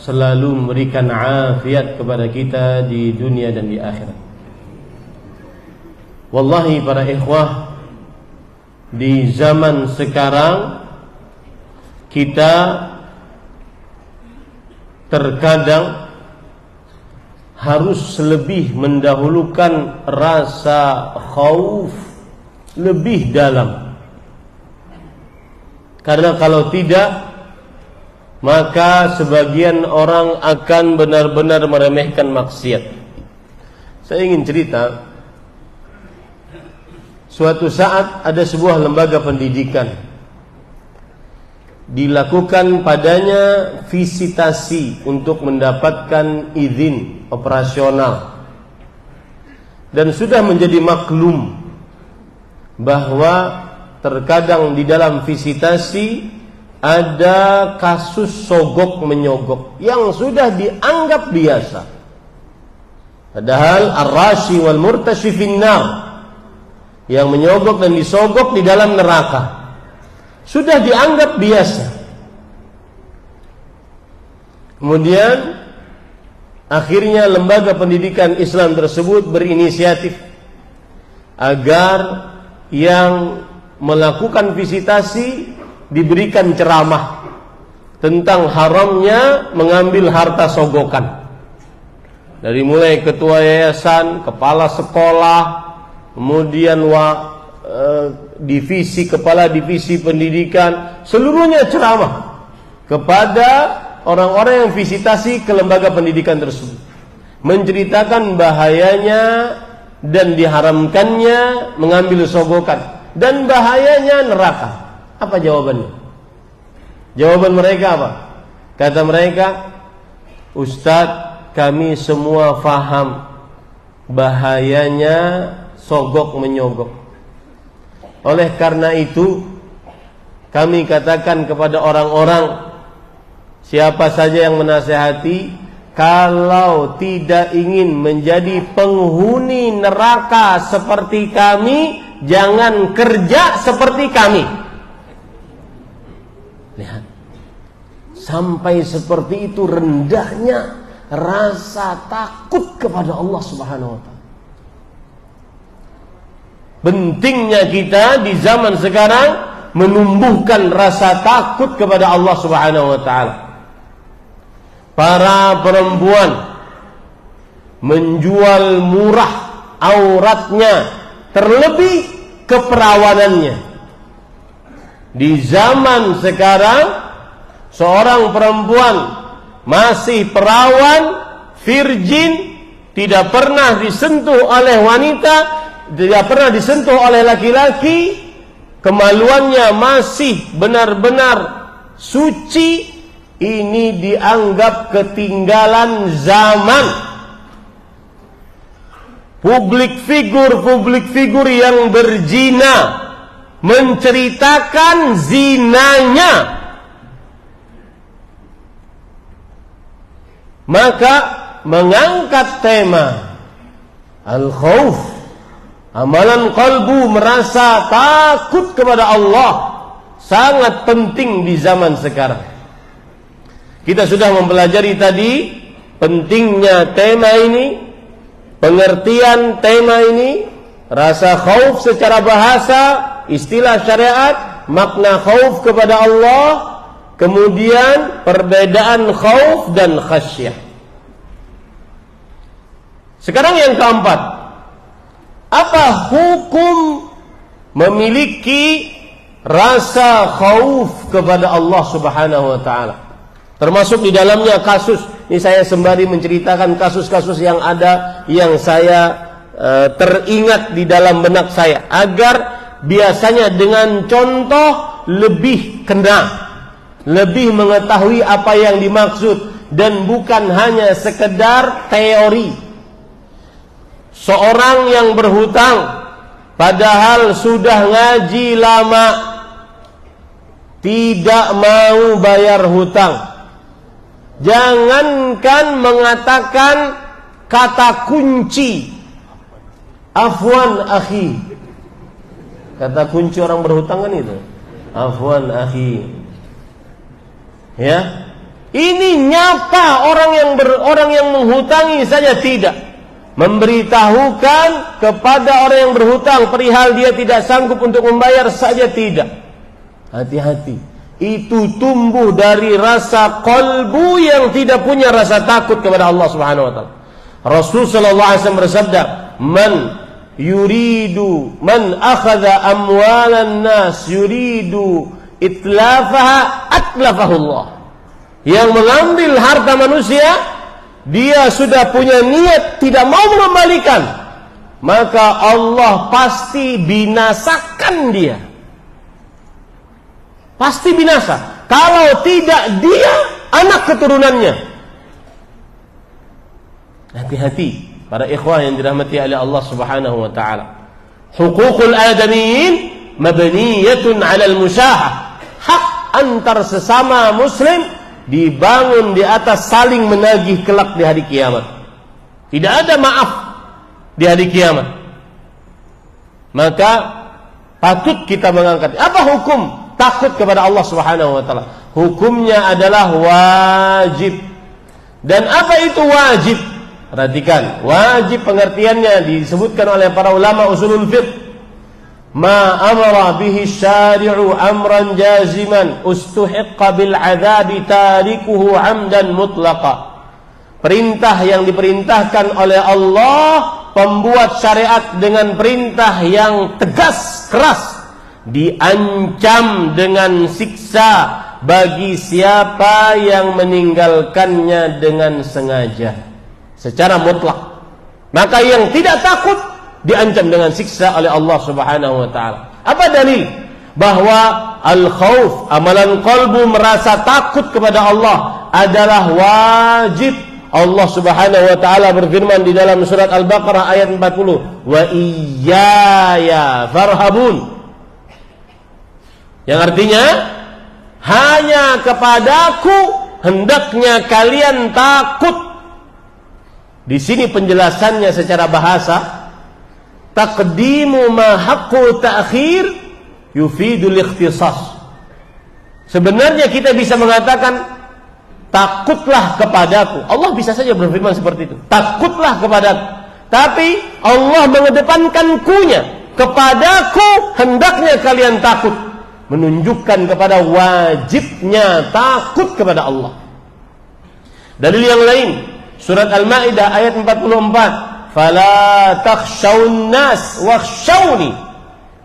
selalu memberikan afiat kepada kita di dunia dan di akhirat. Wallahi para ikhwah, di zaman sekarang kita terkadang harus lebih mendahulukan rasa khauf lebih dalam. Karena kalau tidak, maka sebagian orang akan benar-benar meremehkan maksiat. Saya ingin cerita, suatu saat ada sebuah lembaga pendidikan, dilakukan padanya visitasi untuk mendapatkan izin operasional, dan sudah menjadi maklum bahwa terkadang di dalam visitasi ada kasus sogok menyogok yang sudah dianggap biasa. Padahal ar-rashi wal murtashi finnar, yang menyogok dan disogok di dalam neraka, sudah dianggap biasa. Kemudian akhirnya lembaga pendidikan Islam tersebut berinisiatif agar yang melakukan visitasi diberikan ceramah tentang haramnya mengambil harta sogokan. Dari mulai ketua yayasan, kepala sekolah, kemudian kepala divisi pendidikan, seluruhnya ceramah kepada orang-orang yang visitasi ke lembaga pendidikan tersebut, menceritakan bahayanya dan diharamkannya mengambil sogokan dan bahayanya neraka. Apa jawabannya? Jawaban mereka apa? Kata mereka, Ustadz, kami semua faham bahayanya sogok menyogok. Oleh karena itu, kami katakan kepada orang-orang, siapa saja yang menasihati, kalau tidak ingin menjadi penghuni neraka seperti kami, jangan kerja seperti kami. Lihat, sampai seperti itu rendahnya rasa takut kepada Allah Subhanahu wa ta'ala. Pentingnya kita di zaman sekarang menumbuhkan rasa takut kepada Allah Subhanahu wa taala. Para perempuan menjual murah auratnya, terlebih keperawanannya. Di zaman sekarang, seorang perempuan masih perawan, virgin, tidak pernah disentuh oleh wanita, tidak pernah disentuh oleh laki-laki, kemaluannya masih benar-benar suci, ini dianggap ketinggalan zaman. Publik figur yang berzina menceritakan zinanya, maka mengangkat tema al-khauf, amalan qalbu, merasa takut kepada Allah, sangat penting di zaman sekarang. Kita sudah mempelajari tadi pentingnya tema ini, pengertian tema ini, rasa khauf secara bahasa, istilah syariat, makna khauf kepada Allah, kemudian perbedaan khauf dan khasyah. Sekarang yang keempat, apa hukum memiliki rasa khauf kepada Allah Subhanahu wa taala? Termasuk di dalamnya kasus, ini saya sembari menceritakan kasus-kasus yang ada, yang saya teringat di dalam benak saya, agar biasanya dengan contoh lebih kena, lebih mengetahui apa yang dimaksud, dan bukan hanya sekedar teori. Seorang yang berhutang padahal sudah ngaji lama, tidak mau bayar hutang. Jangankan mengatakan kata kunci, afwan akhi. Kata kunci orang berhutang kan itu, afwan akhi. Ya, ini nyapa orang yang menghutangi saja tidak. Memberitahukan kepada orang yang berhutang perihal dia tidak sanggup untuk membayar saja tidak. Hati-hati. Itu tumbuh dari rasa qalbu yang tidak punya rasa takut kepada Allah Subhanahu wa taala. Rasul sallallahu alaihi wasallam bersabda, man akhadha amwalan nas yuridu itlafaha atlafahu Allah. Yang mengambil harta manusia, dia sudah punya niat tidak mau mengembalikan, maka Allah pasti binasakan dia. Pasti binasa. Kalau tidak dia, anak keturunannya. Hati-hati para ikhwah yang dirahmati oleh Allah Subhanahu wa taala. Huququl adamiyyin mabniyatun 'ala al-musyahah. Hak antar sesama muslim dibangun di atas saling menagih kelak di hari kiamat. Tidak ada maaf di hari kiamat. Maka patut kita mengangkat. Apa hukum takut kepada Allah Subhanahu wa taala? Hukumnya adalah wajib. Dan apa itu wajib? Perhatikan, wajib pengertiannya disebutkan oleh para ulama usulul fiqh. Ma amara bihi syari'u amran jaziman ustuhiqqa bil 'adzabi tarikuhu 'amdan mutlaqa. Perintah yang diperintahkan oleh Allah, pembuat syariat dengan perintah yang tegas, keras, diancam dengan siksa bagi siapa yang meninggalkannya dengan sengaja, secara mutlak. Maka yang tidak takut diancam dengan siksa oleh Allah Subhanahu wa taala. Apa dalil bahwa al-khauf, amalan qalbu, merasa takut kepada Allah adalah wajib? Allah Subhanahu wa taala berfirman di dalam surat Al-Baqarah ayat 40, "Wa iyaya farhabun." Yang artinya, hanya kepadaku hendaknya kalian takut. Di sini penjelasannya secara bahasa, taqdimu ma haqqu ta'khir yufidul ikhtisas. Sebenarnya kita bisa mengatakan takutlah kepadaku. Allah bisa saja berfirman seperti itu, takutlah kepadaku. Tapi Allah mengedepankan kunya, kepadaku hendaknya kalian takut. menunjukkan kepada wajibnya takut kepada Allah. Dalil yang lain, surat Al-Maidah ayat 44, "Fala takhshawun nas wakhshawni."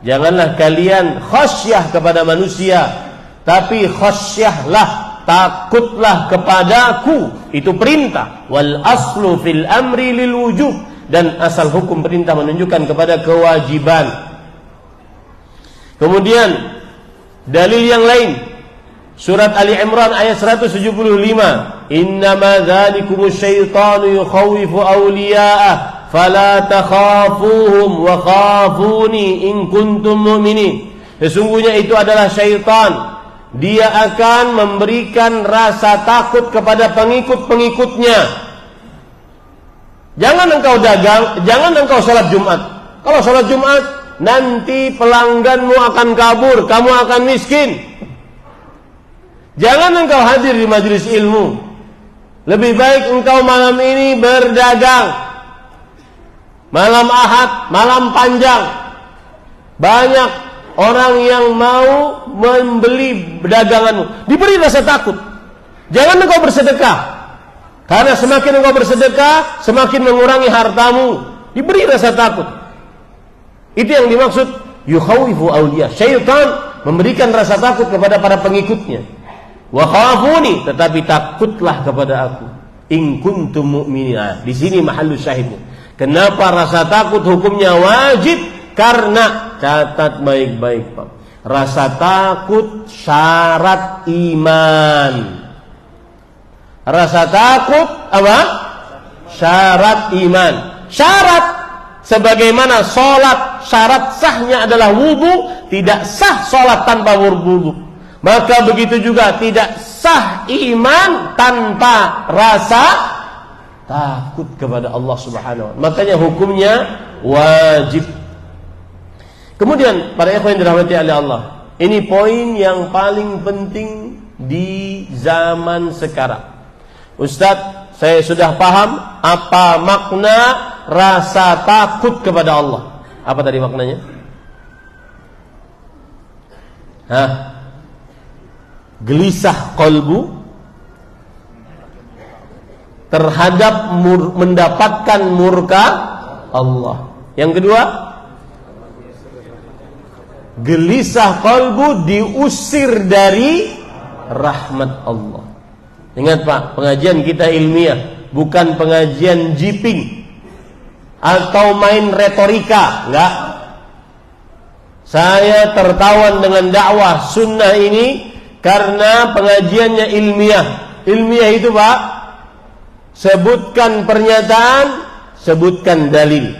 Janganlah kalian khasyah kepada manusia, tapi khasyahlah, takutlah kepadaku. Itu perintah. Wal aslu fil amri lil wujub, dan asal hukum perintah menunjukkan kepada kewajiban. Kemudian dalil yang lain, surat Ali Imran ayat 175, "Innama dzalikumus syaitanu yukhawifu awliya'ah fala takhafuhum wa khafuni in kuntum mu'minin." Sesungguhnya itu adalah syaitan. Dia akan memberikan rasa takut kepada pengikut-pengikutnya. Jangan engkau dagang, jangan engkau sholat Jumat. Kalau sholat Jumat, nanti pelangganmu akan kabur, kamu akan miskin. Jangan engkau hadir di majelis ilmu. Lebih baik engkau malam ini berdagang. Malam Ahad, malam panjang. Banyak orang yang mau membeli daganganmu. Diberi rasa takut. Jangan engkau bersedekah. Karena semakin engkau bersedekah, semakin mengurangi hartamu. Diberi rasa takut. Itu yang dimaksud yukhawifu awliya. Syaitan memberikan rasa takut kepada para pengikutnya. Wa khafuni, tetapi takutlah kepada aku. In kuntum mu'minin. Di sini mahallu syahidnya. Kenapa rasa takut hukumnya wajib? Karena, catat baik-baik Pak, rasa takut syarat iman. Rasa takut apa? Syarat iman. Syarat sebagaimana sholat syarat sahnya adalah wudu, tidak sah sholat tanpa wudu. Maka begitu juga tidak sah iman tanpa rasa takut kepada Allah Subhanahu wa ta'ala. Makanya hukumnya wajib. Kemudian para ikhwan yang dirahmati oleh Allah, ini poin yang paling penting di zaman sekarang. Ustadz, saya sudah paham apa makna rasa takut kepada Allah. Apa tadi maknanya? Gelisah qalbu terhadap mendapatkan murka Allah. Yang kedua, gelisah qalbu diusir dari rahmat Allah. Ingat Pak, pengajian kita ilmiah, bukan pengajian jiping atau main retorika, enggak. Saya tertawan dengan dakwah sunnah ini karena pengajiannya ilmiah. Ilmiah itu Pak, sebutkan pernyataan, sebutkan dalil.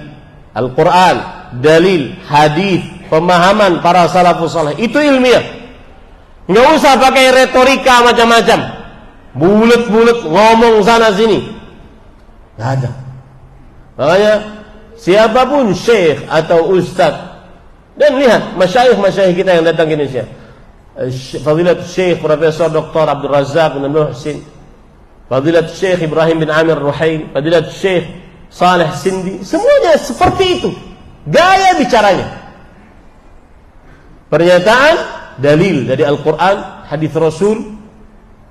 Al-Quran, dalil, hadis, pemahaman para salafus saleh. Itu ilmiah. Enggak usah pakai retorika macam-macam. Bulet-bulet ngomong sana sini. Enggak ada. Makanya siapapun syekh atau ustaz, dan lihat masyayikh kita yang datang ke Indonesia, Fadilat Syekh Profesor Dr. Abdul Razak bin Muhsin, Fadilat Syekh Ibrahim bin Amir Ruhail, Fadilat Syekh Saleh Sindi, semuanya seperti itu gaya bicaranya. Pernyataan, dalil dari Al-Quran, hadis Rasul,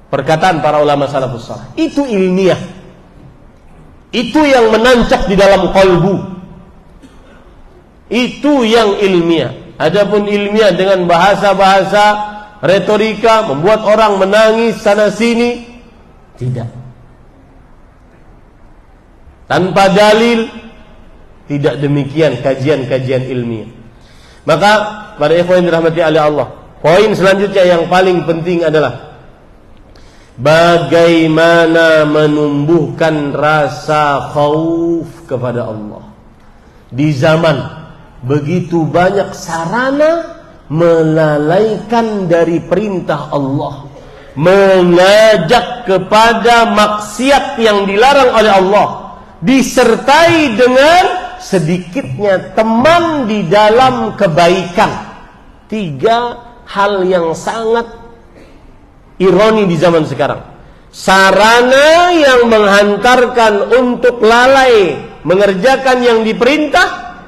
perkataan para ulama salafus saleh. Itu ilmiah. Itu yang menancap di dalam qalbu. Itu yang ilmiah. Adapun ilmiah dengan bahasa-bahasa retorika membuat orang menangis sana sini, tidak. Tanpa dalil, tidak demikian kajian-kajian ilmiah. Maka pada ikhwan yang dirahmati oleh Allah, poin selanjutnya yang paling penting adalah bagaimana menumbuhkan rasa khauf kepada Allah. Di zaman begitu banyak sarana melalaikan dari perintah Allah, mengajak kepada maksiat yang dilarang oleh Allah, disertai dengan sedikitnya teman di dalam kebaikan. 3 hal yang sangat ironi di zaman sekarang. Sarana yang menghantarkan untuk lalai mengerjakan yang diperintah,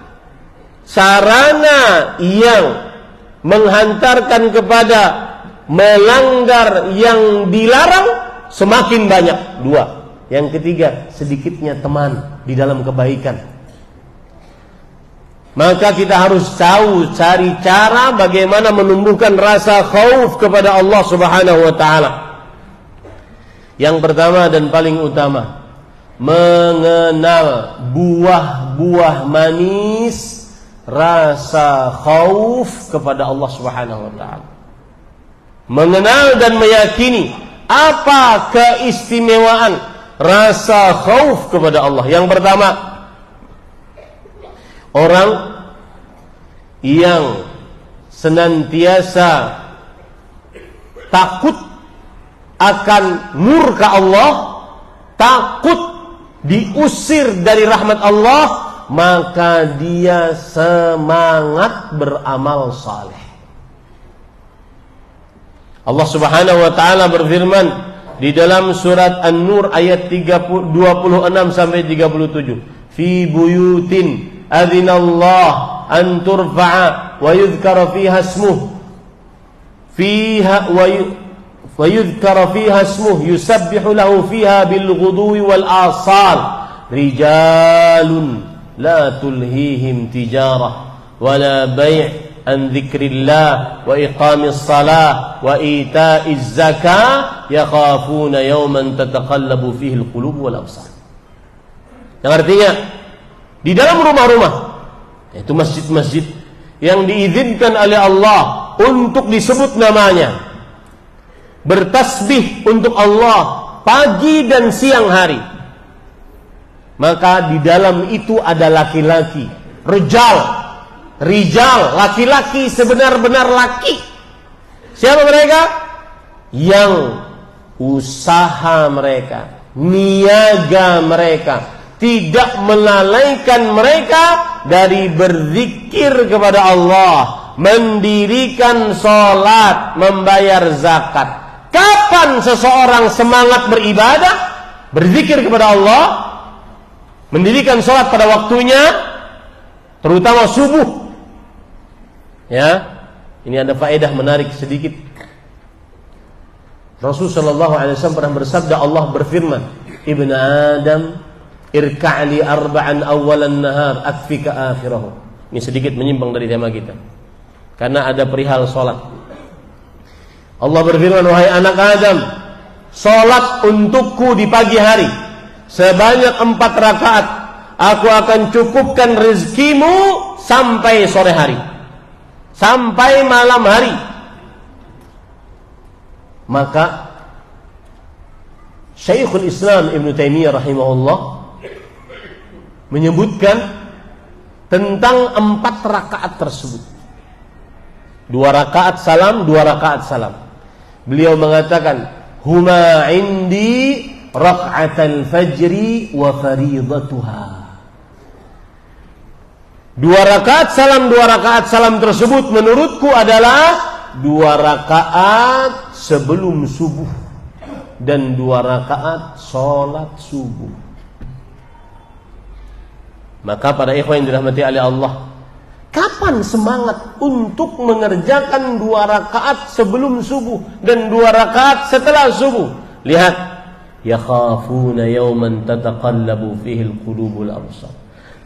sarana yang menghantarkan kepada melanggar yang dilarang semakin banyak. 2. Yang ketiga, sedikitnya teman di dalam kebaikan. Maka kita harus tahu, cari cara bagaimana menumbuhkan rasa khauf kepada Allah Subhanahu wa taala. Yang pertama dan paling utama, mengenal buah-buah manis rasa khauf kepada Allah Subhanahu wa taala. Mengenal dan meyakini apa keistimewaan rasa khauf kepada Allah. Yang pertama, orang yang senantiasa takut akan murka Allah, takut diusir dari rahmat Allah, maka dia semangat beramal saleh. Allah Subhanahu wa taala berfirman di dalam surat An-Nur ayat 26 sampai 37. Fi buyutin adzinallah an turfa'a wa yudhkara fiha ismuh wa yudhkara fiha ismuh yusabbihu lahu fiha bil ghudwi wal asal rijalun la tulhihim tijarah wala bai' an dzikrillah wa iqamis salah wa ita'iz zakah yakhafuna yawman tataqallabu fihi al-qulub wal absar. Yang artinya di dalam rumah-rumah, yaitu masjid-masjid yang diizinkan oleh Allah untuk disebut namanya, bertasbih untuk Allah pagi dan siang hari, maka di dalam itu ada laki-laki, rijal, laki-laki sebenar-benar laki. Siapa mereka? Yang usaha mereka, niaga mereka tidak melalaikan mereka dari berzikir kepada Allah, mendirikan sholat, membayar zakat. Kapan seseorang semangat beribadah, berzikir kepada Allah, mendirikan sholat pada waktunya, terutama subuh. Ya, ini ada faedah menarik sedikit. Rasulullah SAW pernah bersabda, Allah berfirman, Ibn Adam, irka'li arba'an awalan nahar akfika akhirahu. Ini sedikit menyimpang dari tema kita, karena ada perihal sholat. Allah berfirman, wahai anak Adam, sholat untukku di pagi hari sebanyak 4 rakaat. Aku akan cukupkan rezekimu sampai sore hari, sampai malam hari. Maka Syekhul Islam Ibn Taimiyah rahimahullah menyebutkan tentang 4 rakaat tersebut. 2 rakaat salam, 2 rakaat salam. Beliau mengatakan, huma indi raka'atal fajri wa faridatuha. 2 rakaat salam, 2 rakaat salam tersebut menurutku adalah 2 rakaat sebelum subuh dan 2 rakaat sholat subuh. Maka para ikhwan yang dirahmati oleh Allah, kapan semangat untuk mengerjakan 2 rakaat sebelum subuh dan 2 rakaat setelah subuh? Lihat, yakhafuna yawman tataqallabu fihi al-qulub wal absar.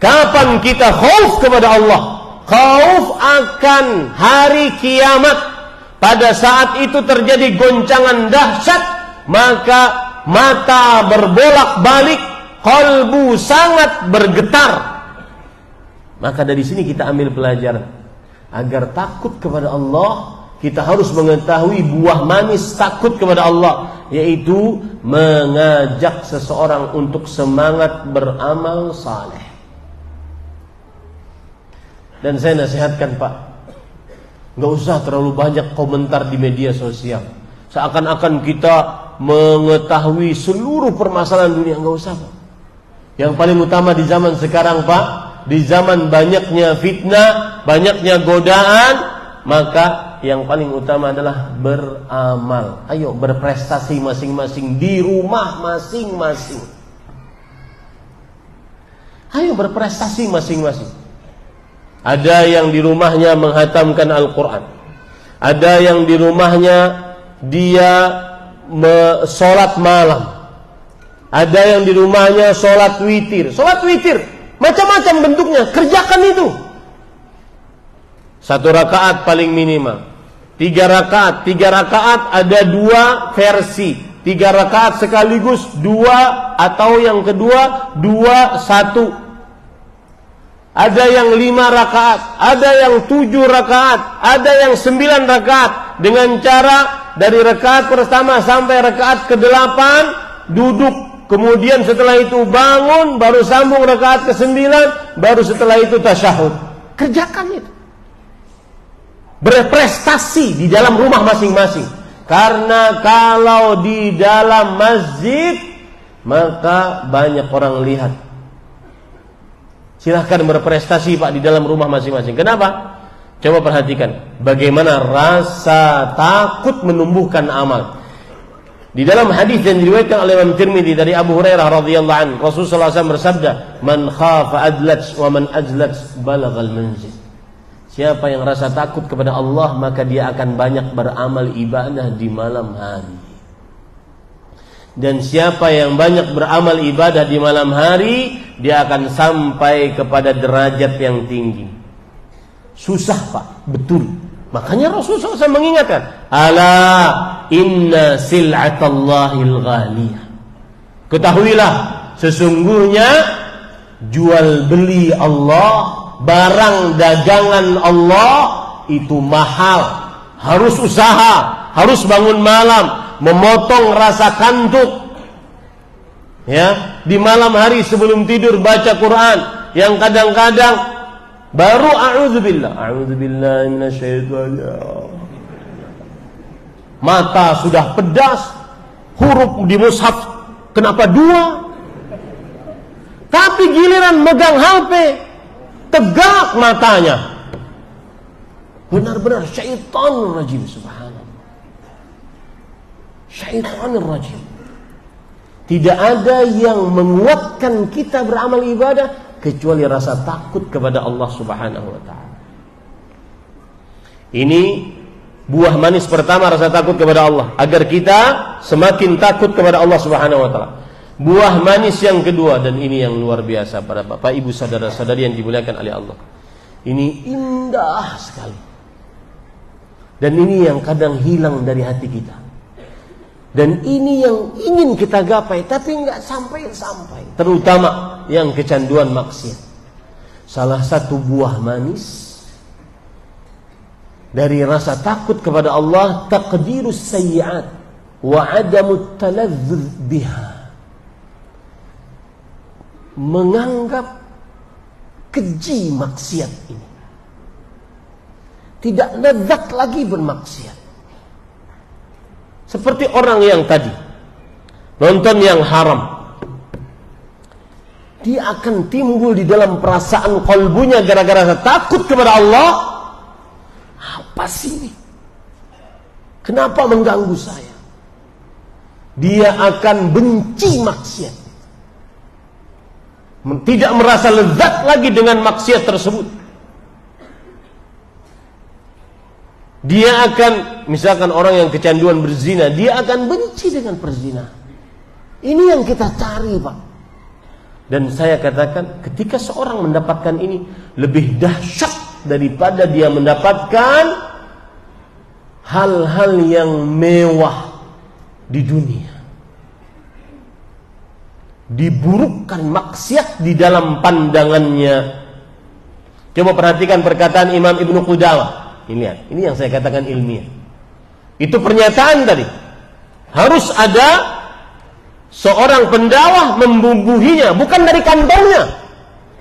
Kapan kita khauf kepada Allah? Khauf akan hari kiamat. Pada saat itu terjadi goncangan dahsyat, maka mata berbolak-balik, qalbu sangat bergetar. Maka dari sini kita ambil pelajaran, agar takut kepada Allah, kita harus mengetahui buah manis takut kepada Allah, yaitu mengajak seseorang untuk semangat beramal saleh. Dan saya nasihatkan, Pak, nggak usah terlalu banyak komentar di media sosial, seakan-akan kita mengetahui seluruh permasalahan dunia. Nggak usah, Pak. Yang paling utama di zaman sekarang, Pak, di zaman banyaknya fitnah, banyaknya godaan, maka yang paling utama adalah beramal. Ayo berprestasi masing-masing di rumah masing-masing. Ayo berprestasi masing-masing. Ada yang di rumahnya menghatamkan Al-Quran, Ada yang di rumahnya dia sholat malam. Ada yang di rumahnya sholat witir. Sholat witir macam-macam bentuknya, kerjakan itu. 1 rakaat paling minimal, 3 rakaat. 3 rakaat ada 2 versi, 3 rakaat sekaligus, 2 atau yang kedua 2 1. Ada yang 5 rakaat, ada yang 7 rakaat, ada yang 9 rakaat. Dengan cara dari rakaat pertama sampai rakaat ke-8 duduk, kemudian setelah itu bangun, baru sambung rakaat ke-9, baru setelah itu tasyahud. Kerjakan itu. Berprestasi di dalam rumah masing-masing. Karena kalau di dalam masjid, maka banyak orang lihat. Silahkan berprestasi Pak di dalam rumah masing-masing. Kenapa? Coba perhatikan bagaimana rasa takut menumbuhkan amal. Di dalam hadis yang diriwayatkan oleh Imam Tirmidzi dari Abu Hurairah radhiyallahu anhu, Rasulullah SAW bersabda, "Man khafa adlaj wa man ajlaj balaghal manzil." Siapa yang rasa takut kepada Allah, maka dia akan banyak beramal ibadah di malam hari. Dan siapa yang banyak beramal ibadah di malam hari, dia akan sampai kepada derajat yang tinggi. Susah Pak, betul. Makanya Rasulullah SAW mengingatkan, "Ala inna sil'atallahil ghaliyah." Ketahuilah, sesungguhnya jual beli Allah, barang dagangan Allah itu mahal. Harus usaha, harus bangun malam, memotong rasa kantuk. Ya, di malam hari sebelum tidur baca Quran, yang kadang-kadang baru a'udzubillah minasyaitonir. Mata sudah pedas, huruf di mushaf kenapa 2? Tapi giliran megang HP, tegak matanya. Benar-benar syaitanir rajim, subhanallah. Syaitanir rajim. Tidak ada yang menguatkan kita beramal ibadah kecuali rasa takut kepada Allah Subhanahu wa taala. Ini buah manis pertama, rasa takut kepada Allah, agar kita semakin takut kepada Allah Subhanahu wa taala. Buah manis yang kedua, dan ini yang luar biasa para Bapak Ibu saudara-saudari yang dimuliakan oleh Allah. Ini indah sekali. Dan ini yang kadang hilang dari hati kita. Dan ini yang ingin kita gapai tapi nggak sampai-sampai. Terutama yang kecanduan maksiat. Salah satu buah manis dari rasa takut kepada Allah, taqdirus sayyi'at wa 'adamut talazzuz biha. Menganggap keji maksiat ini. Tidak lezat lagi bermaksiat. Seperti orang yang tadi nonton yang haram, dia akan timbul di dalam perasaan kalbunya gara-gara takut kepada Allah. Apa sih ini? Kenapa mengganggu saya? Dia akan benci maksiat, tidak merasa lezat lagi dengan maksiat tersebut. Dia akan, misalkan orang yang kecanduan berzina, dia akan benci dengan perzina. Ini yang kita cari Pak. Dan saya katakan, ketika seorang mendapatkan ini, lebih dahsyat daripada dia mendapatkan hal-hal yang mewah di dunia. Diburukkan maksiat di dalam pandangannya. Coba perhatikan perkataan Imam Ibnu Qudamah. Ini yang saya katakan ilmiah. Itu pernyataan tadi. Harus ada seorang pendakwah membumbuhinya, bukan dari kantongnya,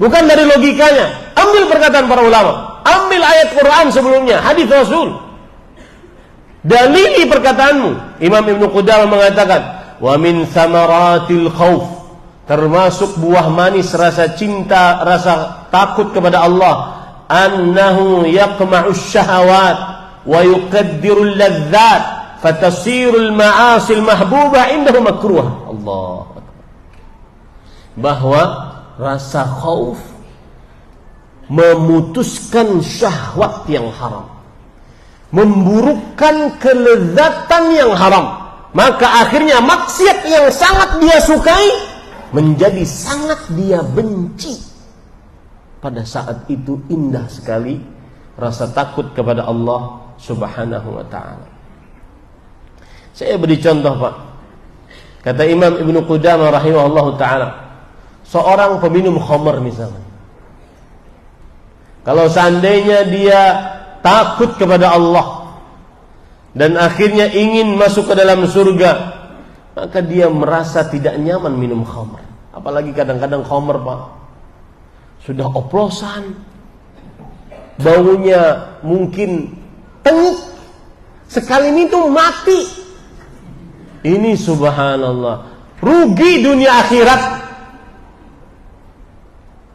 bukan dari logikanya. Ambil perkataan para ulama, ambil ayat Quran sebelumnya, hadis Rasul, dalili perkataanmu. Imam Ibnu Qudamah mengatakan, wa min samaratil khauf, termasuk buah manis rasa cinta, rasa takut kepada Allah, annahu yaqma'us syahawat wa yuqaddirul ladzat fatasirul ma'asil mahbubah indahu makruh. Allah. Bahwa rasa khauf memutuskan syahwat yang haram, memburukkan kelezatan yang haram. Maka akhirnya maksiat yang sangat dia sukai menjadi sangat dia benci. Pada saat itu indah sekali rasa takut kepada Allah Subhanahu wa ta'ala. Saya beri contoh, Pak. Kata Imam Ibnu Qudamah rahimahullahu ta'ala, seorang peminum khamr misalnya, kalau seandainya dia takut kepada Allah dan akhirnya ingin masuk ke dalam surga, maka dia merasa tidak nyaman minum khamr. Apalagi kadang-kadang khamr, Pak, sudah oplosan, baunya mungkin tengik, sekali ini tuh mati. Ini subhanallah, rugi dunia akhirat.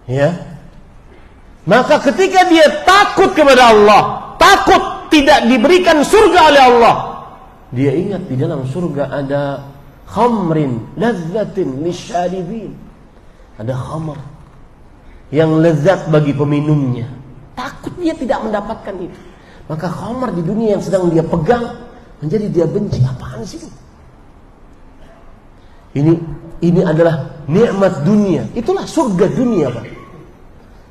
Ya. Maka ketika dia takut kepada Allah, takut tidak diberikan surga oleh Allah, dia ingat di dalam surga ada khamrin lazzatin lisyaribin, ada khamr yang lezat bagi peminumnya. Takut dia tidak mendapatkan itu. Maka khamr di dunia yang sedang dia pegang menjadi dia benci. Apaan sih? Ini adalah nikmat dunia. Itulah surga dunia, Pak.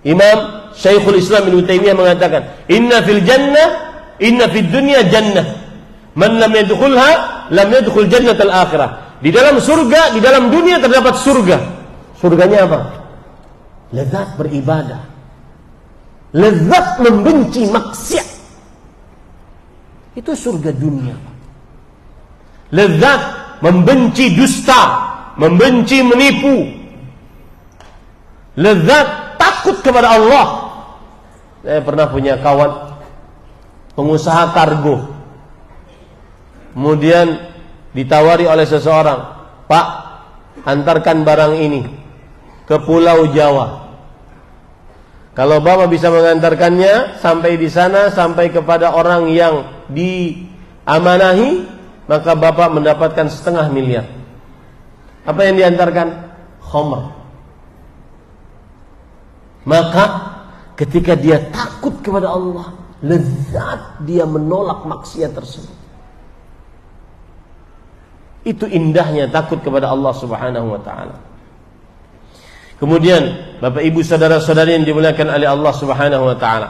Imam Syekhul Islam Ibnu Taimiyah mengatakan, inna fid dunya jannah. Man lam yadkhulha lam yadkhul jannatal akhirah. Di dalam surga, di dalam dunia terdapat surga. Surganya apa? Lezat beribadah, lezat membenci maksiat. Itu surga dunia. Lezat membenci dusta, membenci menipu, lezat takut kepada Allah. Saya pernah punya kawan pengusaha kargo, kemudian ditawari oleh seseorang, Pak, antarkan barang ini ke Pulau Jawa. Kalau Bapak bisa mengantarkannya sampai di sana, sampai kepada orang yang diamanahi, maka Bapak mendapatkan 500 miliar. Apa yang diantarkan? Khamr. Maka ketika dia takut kepada Allah, lezat dia menolak maksiat tersebut. Itu indahnya takut kepada Allah Subhanahu wa ta'ala. Kemudian Bapak Ibu saudara-saudari yang dimuliakan oleh Allah Subhanahu wa ta'ala,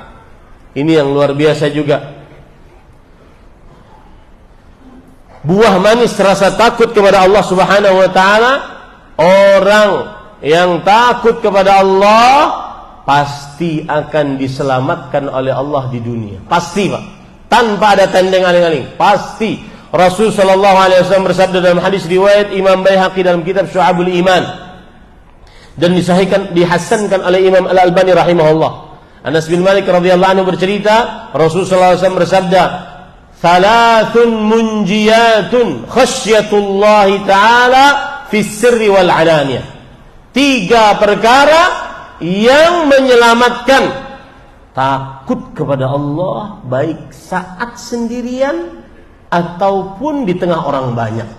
ini yang luar biasa juga. Buah manis rasa takut kepada Allah Subhanahu wa ta'ala. Orang yang takut kepada Allah pasti akan diselamatkan oleh Allah di dunia. Pasti, Pak. Tanpa ada tanding aling-aling. Pasti. Rasul sallallahu alaihi wasallam bersabda dalam hadis riwayat Imam Baihaqi dalam kitab Syu'abul Iman, dan dihasankan oleh Imam Al-Albani rahimahullah. Anas bin Malik radhiyallahu anhu bercerita, Rasul sallallahu alaihi wasallam bersabda, "Thalathun munjiyatun khasyatullahi ta'ala fis sirri wal 'alaniyah." 3 perkara yang menyelamatkan takut kepada Allah baik saat sendirian ataupun di tengah orang banyak.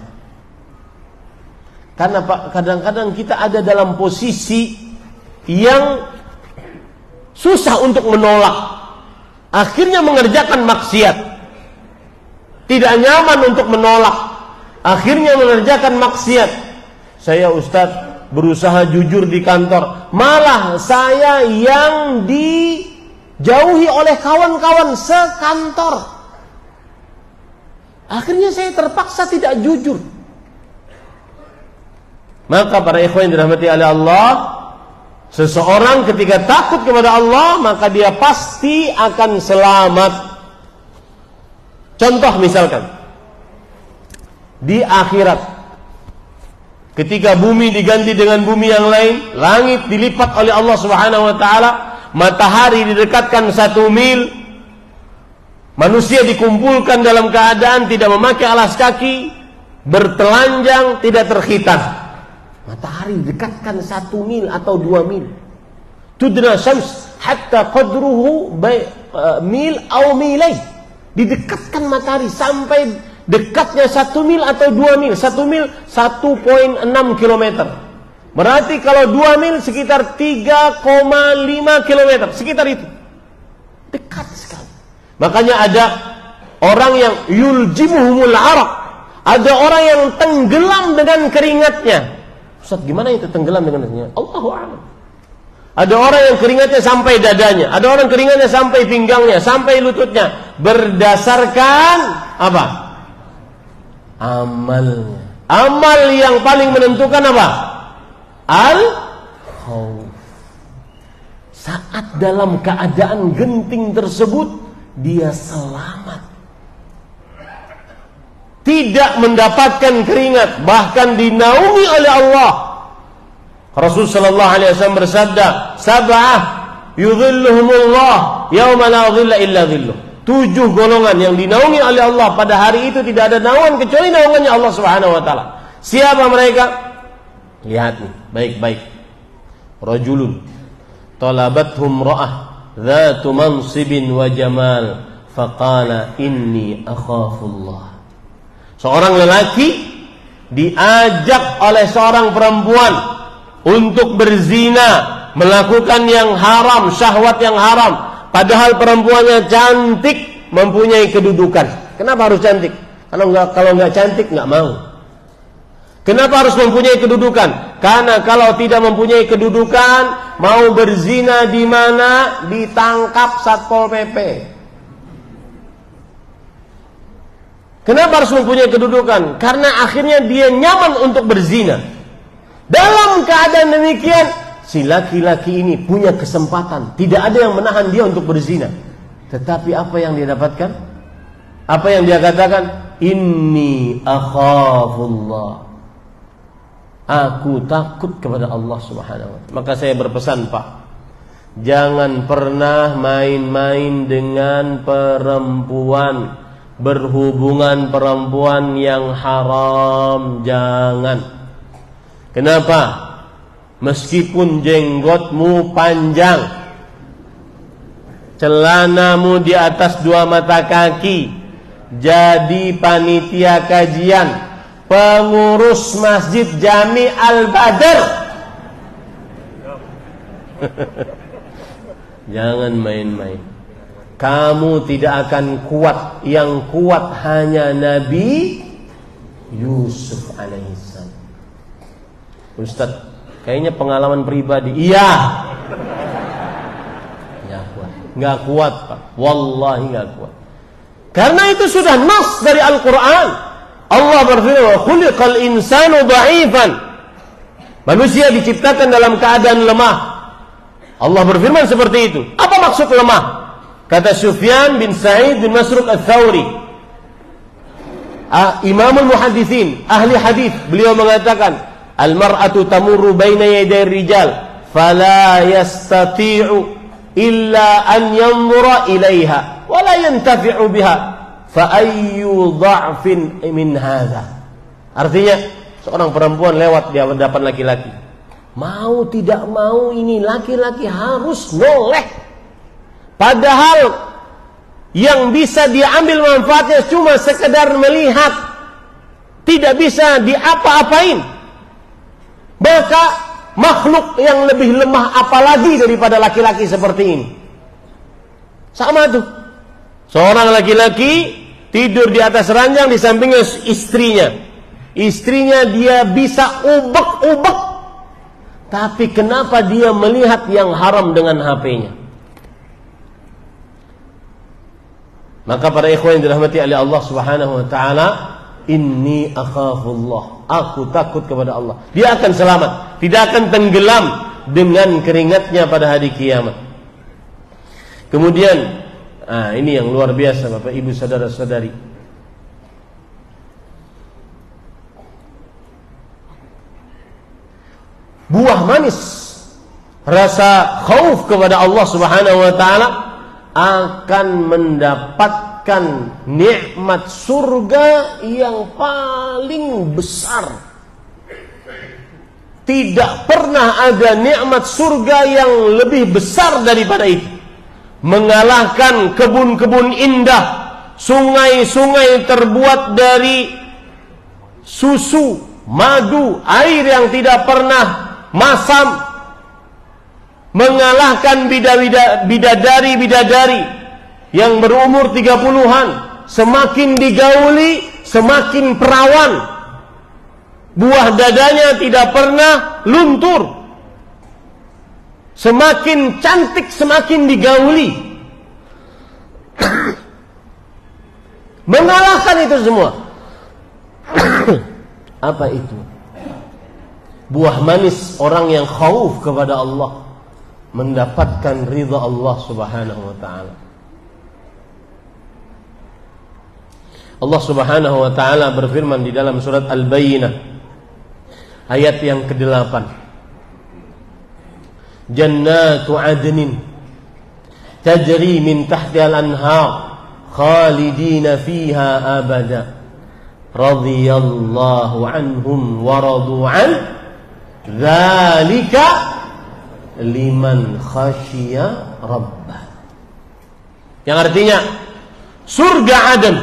Karena Pak, kadang-kadang kita ada dalam posisi yang susah untuk menolak, akhirnya mengerjakan maksiat. Tidak nyaman untuk menolak, akhirnya mengerjakan maksiat. Saya Ustadz berusaha jujur di kantor, malah saya yang dijauhi oleh kawan-kawan sekantor. Akhirnya saya terpaksa tidak jujur. Maka para ikhwan yang dirahmati oleh Allah, seseorang ketika takut kepada Allah, maka dia pasti akan selamat. Contoh misalkan di akhirat, ketika bumi diganti dengan bumi yang lain, langit dilipat oleh Allah Subhanahu wa ta'ala, matahari didekatkan 1 mil, manusia dikumpulkan dalam keadaan tidak memakai alas kaki, bertelanjang, tidak terkhitan. Matahari didekatkan 1 mil atau 2 mil. Tudna syams hatta qadruhu mil atau milai. Didekatkan matahari sampai dekatnya 1 mil atau 2 mil. 1 mil 1,6 kilometer. Berarti kalau 2 mil sekitar 3,5 kilometer. Sekitar itu. Dekat sekali. Makanya ada orang yang yuljimuhumul araq. Ada orang yang tenggelam dengan keringatnya. Ustaz, gimana itu tenggelam dengan keringatnya? Allahu a'lam. Ada orang yang keringatnya sampai dadanya, ada orang keringatnya sampai pinggangnya, sampai lututnya, berdasarkan apa? Amalnya. Amal yang paling menentukan apa? Al-khawf. Saat dalam keadaan genting tersebut, dia selamat. Tidak mendapatkan keringat, bahkan dinaungi oleh Allah. Rasul sallallahu alaihi wasallam bersabda, "Sab'ah yudhilluhumullah yauma la dhilla illa dhilluh." 7 golongan yang dinaungi oleh Allah pada hari itu tidak ada naungan kecuali naungannya Allah Subhanahu wa taala. Siapa mereka? Lihat nih, baik-baik. Rajulun talabathum ra'ah dzatu mansibin wa jamal faqala inni akhafullah. Seorang lelaki diajak oleh seorang perempuan untuk berzina, melakukan yang haram, syahwat yang haram. Padahal perempuannya cantik, mempunyai kedudukan. Kenapa harus cantik? Kalau nggak cantik nggak mau. Kenapa harus mempunyai kedudukan? Karena kalau tidak mempunyai kedudukan, mau berzina di mana ditangkap Satpol PP. Kenapa harus mempunyai kedudukan? Karena akhirnya dia nyaman untuk berzina. Dalam keadaan demikian, si laki-laki ini punya kesempatan. Tidak ada yang menahan dia untuk berzina. Tetapi apa yang dia dapatkan? Apa yang dia katakan? Inni akhafullah. Aku takut kepada Allah Subhanahu wa ta'ala. Maka saya berpesan, Pak, jangan pernah main-main dengan perempuan. Berhubungan perempuan yang haram, jangan. Kenapa? Meskipun jenggotmu panjang, celanamu di atas 2 mata kaki, jadi panitia kajian, pengurus Masjid Jami Al-Badr, jangan main-main. Kamu tidak akan kuat. Yang kuat hanya Nabi Yusuf alaihissalam. Ustaz, kayaknya pengalaman pribadi. Iya. Nggak kuat, Pak. Wallahi nggak kuat. Karena itu sudah nas dari Al-Quran. Allah berfirman, "Wa khuliqal insanu dha'ifan." Manusia diciptakan dalam keadaan lemah. Allah berfirman seperti itu. Apa maksud lemah? Kata Sufyan bin Sa'id bin Masruq Ats-Tsauri, Imamul Muhadditsin, ahli hadis, beliau mengatakan, "Al-mar'atu tamurru baina yaday rijal, fala yastati'u illa an yanzura ilaiha, wa la yantafi'u biha, fa ayyu dha'fin min hadha." Artinya, seorang perempuan lewat di hadapan laki-laki. Mau tidak mau ini laki-laki harus noleh. Padahal yang bisa diambil manfaatnya cuma sekedar melihat, tidak bisa diapa-apain. Maka makhluk yang lebih lemah apalagi daripada laki-laki seperti ini. Sama tuh. Seorang laki-laki tidur di atas ranjang, di sampingnya istrinya. Istrinya dia bisa ubek-ubek. Tapi kenapa dia melihat yang haram dengan HP-nya? Maka para ikhwan yang dirahmati oleh Allah Subhanahu wa taala, inni akhafullah. Aku takut kepada Allah. Dia akan selamat, tidak akan tenggelam dengan keringatnya pada hari kiamat. Kemudian, ini yang luar biasa Bapak Ibu saudara-saudari. Buah manis rasa khauf kepada Allah Subhanahu wa taala akan mendapatkan nikmat surga yang paling besar. Tidak pernah ada nikmat surga yang lebih besar daripada itu. Mengalahkan kebun-kebun indah, sungai-sungai terbuat dari susu, madu, air yang tidak pernah masam. Mengalahkan bidadari-bidadari yang berumur 30-an, semakin digauli, semakin perawan. Buah dadanya tidak pernah luntur. Semakin cantik, semakin digauli. Mengalahkan itu semua. Apa itu? Buah manis orang yang khauf kepada Allah, mendapatkan ridha Allah Subhanahu wa ta'ala. Allah Subhanahu wa ta'ala berfirman di dalam surat Al-Bayyinah ayat yang ke-8. Jannatu adnin tajri min tahtiha al-anhar khalidina fiha abada radhiyallahu anhum wa radu an dzalika liman khasyiya rabbah. Yang artinya surga Aden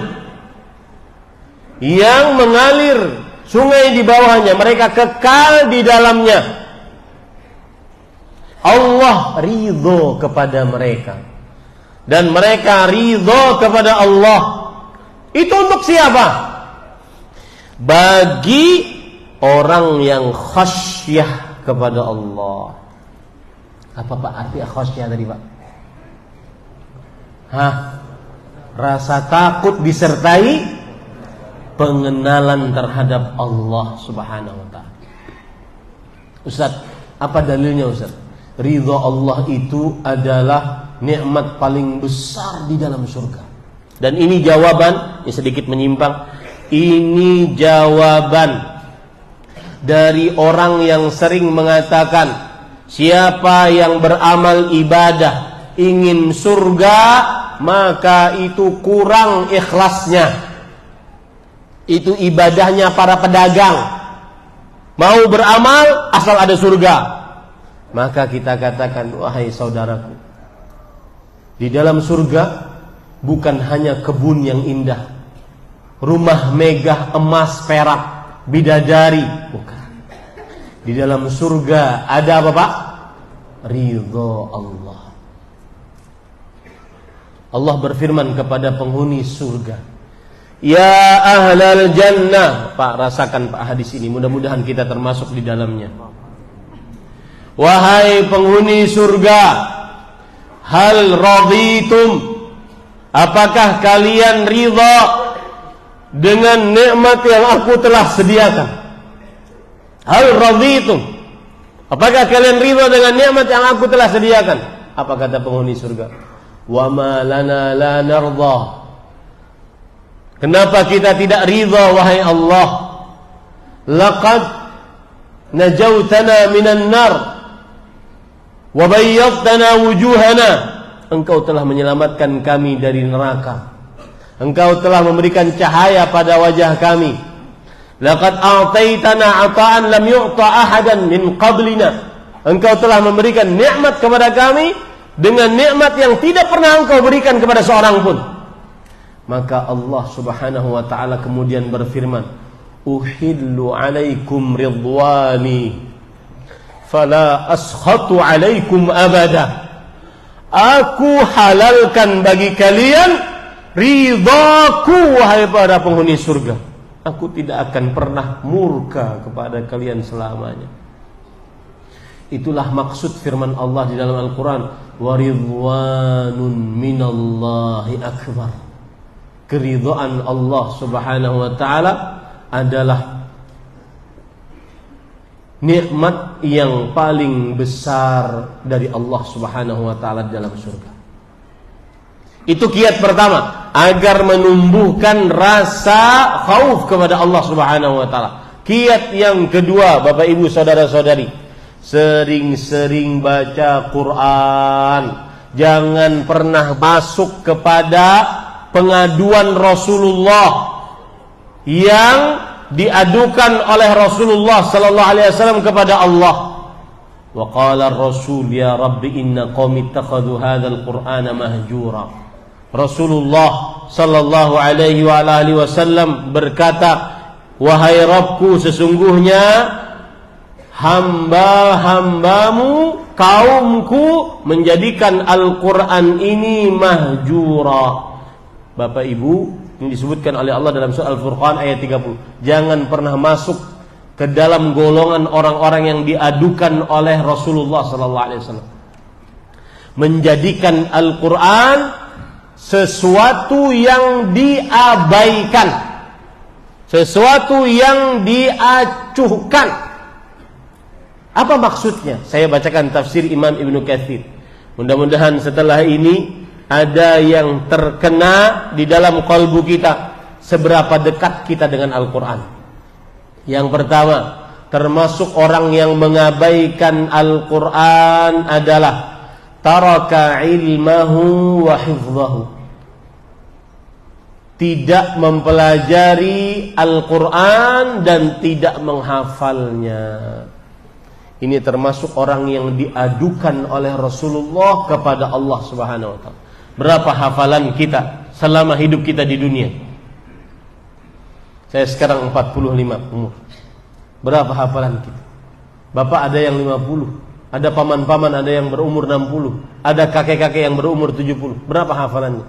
yang mengalir sungai di bawahnya, mereka kekal di dalamnya. Allah ridho kepada mereka dan mereka ridho kepada Allah. Itu untuk siapa? Bagi orang yang khasyah kepada Allah. Apa Pak arti khasyah tadi Pak? Rasa takut disertai pengenalan terhadap Allah Subhanahu wa ta'ala. Ustaz, apa dalilnya Ustaz? Ridha Allah itu adalah nikmat paling besar di dalam surga. Dan ini jawaban, ini sedikit menyimpang. Ini jawaban dari orang yang sering mengatakan, siapa yang beramal ibadah ingin surga, maka itu kurang ikhlasnya. Itu ibadahnya para pedagang. Mau beramal asal ada surga. Maka kita katakan, wahai saudaraku, di dalam surga bukan hanya kebun yang indah, rumah megah, emas, perak, bidadari, bukan. Di dalam surga ada apa Pak? Ridho Allah. Allah berfirman kepada penghuni surga, ya ahlal jannah. Pak, rasakan Pak hadis ini, mudah-mudahan kita termasuk di dalamnya. Wahai penghuni surga, hal raditum, apakah kalian ridha dengan nikmat yang aku telah sediakan? Hal raditum, apakah kalian ridha dengan nikmat yang aku telah sediakan? Apa kata penghuni surga? Wa ma lana la nardha. Kenapa kita tidak ridha wahai Allah? Laqad najautana minan nar wa bayyadtana wujuhana. Engkau telah menyelamatkan kami dari neraka. Engkau telah memberikan cahaya pada wajah kami. Laqad a'taitana 'ata'an lam yu'ta ahadan min qablina. Engkau telah memberikan nikmat kepada kami dengan nikmat yang tidak pernah engkau berikan kepada seorang pun. Maka Allah Subhanahu wa ta'ala kemudian berfirman, uhillu alaikum ridwani fala askhatu alaikum abada. Aku halalkan bagi kalian ridhaku wahai para penghuni surga. Aku tidak akan pernah murka kepada kalian selamanya. Itulah maksud firman Allah di dalam Al-Quran, wa ridwanun minallahi akbar. Keridhaan Allah Subhanahu wa ta'ala adalah nikmat yang paling besar dari Allah Subhanahu wa ta'ala dalam surga. Itu kiat pertama, agar menumbuhkan rasa khauf kepada Allah Subhanahu wa ta'ala. Kiat yang kedua, Bapak Ibu saudara-saudari, sering-sering baca Quran. Jangan pernah masuk kepada pengaduan Rasulullah yang diadukan oleh Rasulullah sallallahu alaihi wasallam kepada Allah. Wa qala ar-rasul ya rabbi inna qaumi ittakhadhu hadzal qur'ana mahjura. Rasulullah sallallahu alaihi wa alihi wasallam berkata, wahai Rabbku, sesungguhnya hamba-hambamu, kaumku menjadikan Al-Quran ini mahjura. Bapak Ibu, Ini disebutkan oleh Allah dalam surah Al-Furqan ayat 30. Jangan pernah masuk ke dalam golongan orang-orang yang diadukan oleh Rasulullah sallallahu alaihi wasallam. Menjadikan Al-Qur'an sesuatu yang diabaikan, sesuatu yang diacuhkan. Apa maksudnya? Saya bacakan tafsir Imam Ibnu Katsir. Mudah-mudahan setelah ini ada yang terkena di dalam kalbu kita, seberapa dekat kita dengan Al-Quran. Yang pertama, termasuk orang yang mengabaikan Al-Quran adalah taraka ilmahu wa hifzahu. Tidak mempelajari Al-Quran dan tidak menghafalnya. Ini termasuk orang yang diadukan oleh Rasulullah kepada Allah Subhanahu wa ta'ala. Berapa hafalan kita selama hidup kita di dunia? Saya sekarang 45 umur. Berapa hafalan kita? Bapak ada yang 50, ada paman-paman ada yang berumur 60, ada kakek-kakek yang berumur 70. Berapa hafalannya?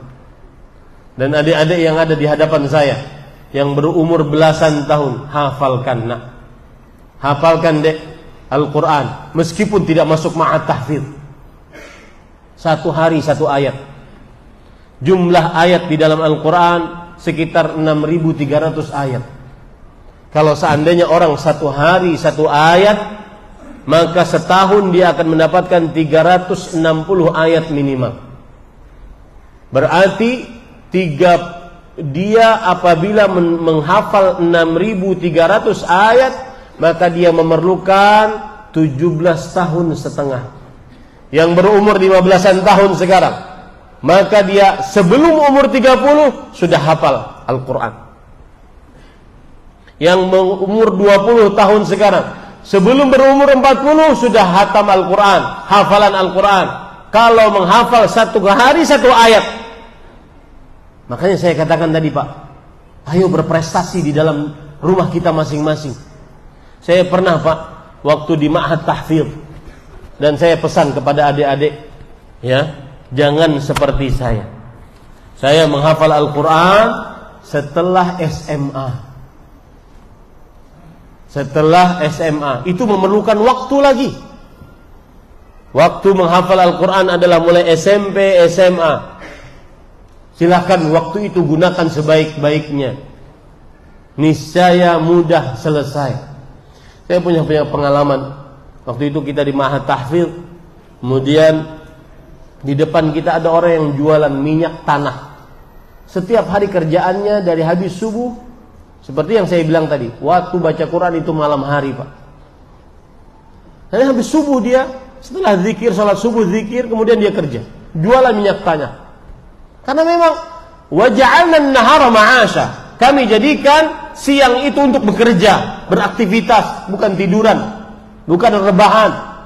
Dan adik-adik yang ada di hadapan saya yang berumur belasan tahun, hafalkan nak. Hafalkan dek Al-Quran, meskipun tidak masuk ma'at tahfidz. Satu hari satu ayat. Jumlah ayat di dalam Al-Quran sekitar 6.300 ayat. Kalau seandainya orang satu hari satu ayat, maka setahun dia akan mendapatkan 360 ayat minimal. Berarti dia apabila menghafal 6.300 ayat, maka dia memerlukan 17 tahun setengah. Yang berumur 15-an tahun sekarang, maka dia sebelum umur 30 sudah hafal Al-Quran. Yang berumur 20 tahun sekarang, sebelum berumur 40 sudah hatam Al-Quran, hafalan Al-Quran. Kalau menghafal satu hari satu ayat. Makanya saya katakan tadi Pak, ayo berprestasi di dalam rumah kita masing-masing. Saya pernah Pak, waktu di Ma'had Tahfidz, dan saya pesan kepada adik-adik, ya, jangan seperti saya. Saya menghafal Al-Quran setelah SMA. Setelah SMA, itu memerlukan waktu lagi. Waktu menghafal Al-Quran adalah mulai SMP, SMA. Silahkan waktu itu gunakan sebaik-baiknya. Niscaya mudah selesai. Saya punya pengalaman. Waktu itu kita di Ma'had Tahfidz, kemudian di depan kita ada orang yang jualan minyak tanah. Setiap hari kerjaannya dari habis subuh, seperti yang saya bilang tadi, waktu baca Quran itu malam hari Pak. Dan habis subuh dia, setelah zikir, salat subuh zikir, kemudian dia kerja, jualan minyak tanah. Karena memang waja'alna an-nahara ma'asha. Kami jadikan siang itu untuk bekerja, beraktivitas, bukan tiduran, bukan rebahan.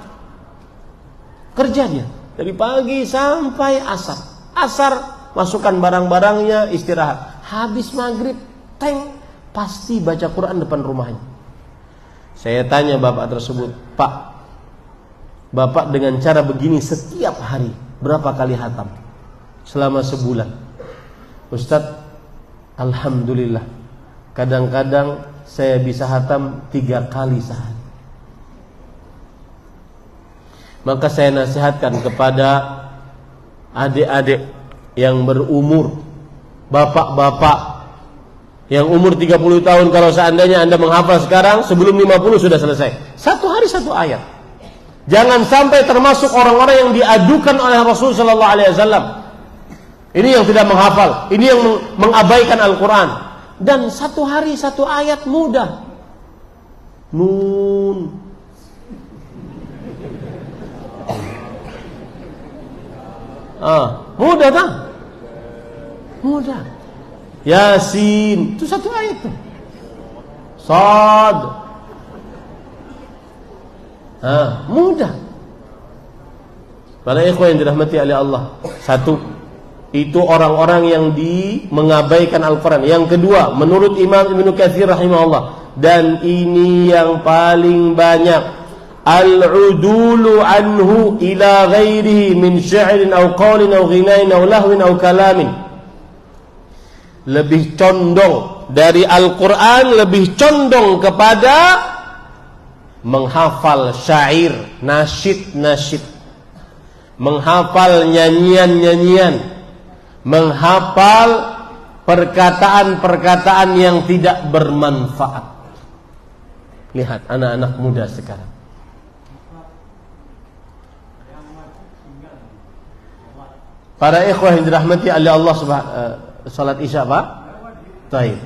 Kerja dia dari pagi sampai asar. Asar masukkan barang-barangnya, istirahat. Habis maghrib, pasti baca Quran depan rumahnya. Saya tanya bapak tersebut, Pak, bapak dengan cara begini setiap hari berapa kali hatam? Selama sebulan. Ustadz, alhamdulillah, kadang-kadang saya bisa hatam 3 kali sehari. Maka saya nasihatkan kepada adik-adik yang berumur, bapak-bapak yang umur 30 tahun, kalau seandainya Anda menghafal sekarang, sebelum 50 sudah selesai. Satu hari satu ayat. Jangan sampai termasuk orang-orang yang diadukan oleh Rasul sallallahu alaihi wasallam. Ini yang tidak menghafal, ini yang mengabaikan Al-Quran. Dan satu hari satu ayat mudah. Nun. Mudah tak? Mudah. Yasin, itu satu ayat tuh. Sad. Mudah. Para ikhwan yang dirahmati oleh Allah, satu, itu orang-orang yang mengabaikan Al-Quran. Yang kedua, menurut Imam Ibnu Katsir rahimahullah, dan ini yang paling banyak, al-udulu anhu ila ghairihi min syi'rin aw qawlin aw ghinain aw lahwin aw kalamin. lebih condong dari Al-Quran, lebih condong kepada menghafal syair, nasyid-nasyid, menghafal nyanyian-nyanyian, menghafal perkataan-perkataan yang tidak bermanfaat. Lihat anak-anak muda sekarang. Para ikhwah yang dirahmati oleh Allah salat Isya Pak? Baik.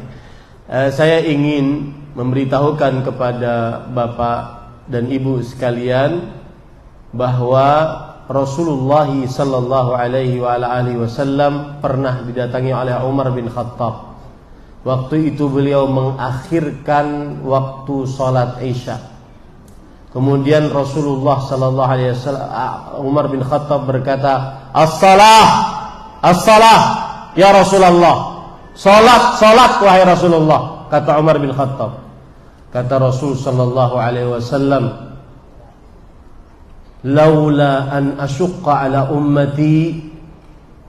Saya ingin memberitahukan kepada Bapak dan Ibu sekalian bahwa Rasulullah sallallahu alaihi wasallam pernah didatangi oleh Umar bin Khattab. Waktu itu beliau mengakhirkan waktu salat Isya. Kemudian Rasulullah sallallahu alaihi wasallam, Umar bin Khattab berkata, "As-salah, as-salah ya Rasulullah." Salat, salat wahai Rasulullah, kata Umar bin Khattab. Kata Rasul sallallahu alaihi wasallam, "Laula an asyqa ala ummati,"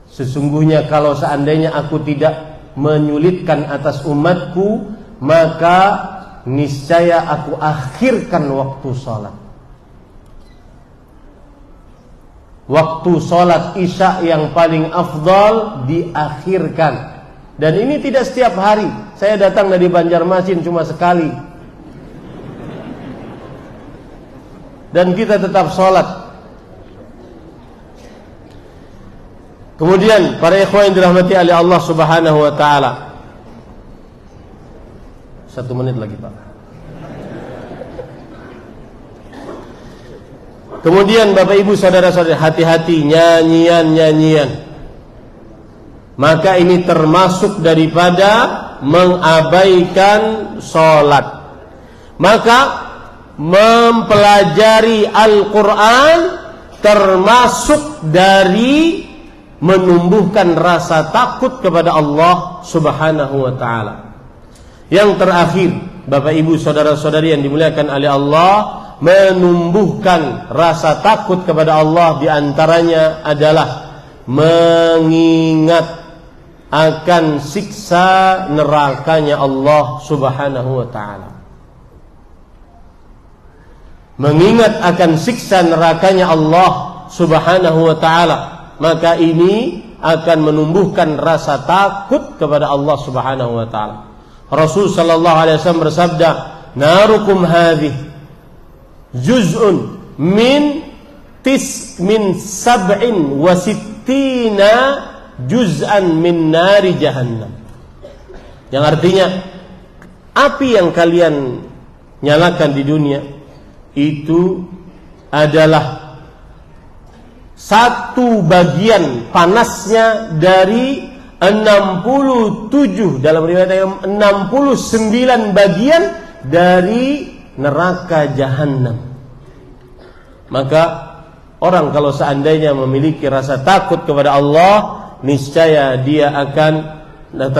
sesungguhnya kalau seandainya aku tidak menyulitkan atas umatku, maka niscaya aku akhirkan waktu salat. Waktu salat Isya yang paling afdal diakhirkan. Dan ini tidak setiap hari. Saya datang dari Banjarmasin cuma sekali. Dan kita tetap salat. Kemudian para ikhwan yang dirahmati oleh Allah Subhanahu wa taala. 1 menit lagi, Pak. Kemudian Bapak Ibu saudara-saudari, hati-hati nyanyian-nyanyian. Maka ini termasuk daripada mengabaikan salat. Maka mempelajari Al-Quran termasuk dari menumbuhkan rasa takut kepada Allah Subhanahu wa ta'ala. Yang terakhir, Bapak Ibu saudara-saudari yang dimuliakan oleh Allah, menumbuhkan rasa takut kepada Allah diantaranya adalah mengingat akan siksa nerakanya Allah Subhanahu wa ta'ala. Mengingat akan siksa nerakanya Allah Subhanahu wa ta'ala, maka ini akan menumbuhkan rasa takut kepada Allah Subhanahu wa ta'ala. Rasul sallallahu alaihi wasallam bersabda, "Narukum hadhih juz'un min sab'in wa sittina juz'an min nari jahannam." Yang artinya, api yang kalian nyalakan di dunia itu adalah satu bagian panasnya dari 67, dalam riwayat yang 69 bagian dari neraka jahannam. Maka orang kalau seandainya memiliki rasa takut kepada Allah, niscaya dia akan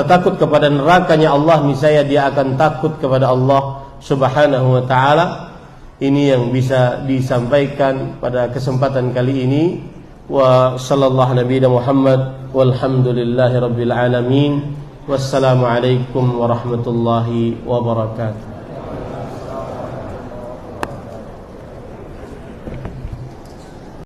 takut kepada nerakanya Allah, niscaya dia akan takut kepada Allah Subhanahu wa ta'ala. Ini yang bisa disampaikan pada kesempatan kali ini. Wa sallallahu nabiyana Muhammad walhamdulillahi rabbil alamin. Wassalamualaikum warahmatullahi wabarakatuh.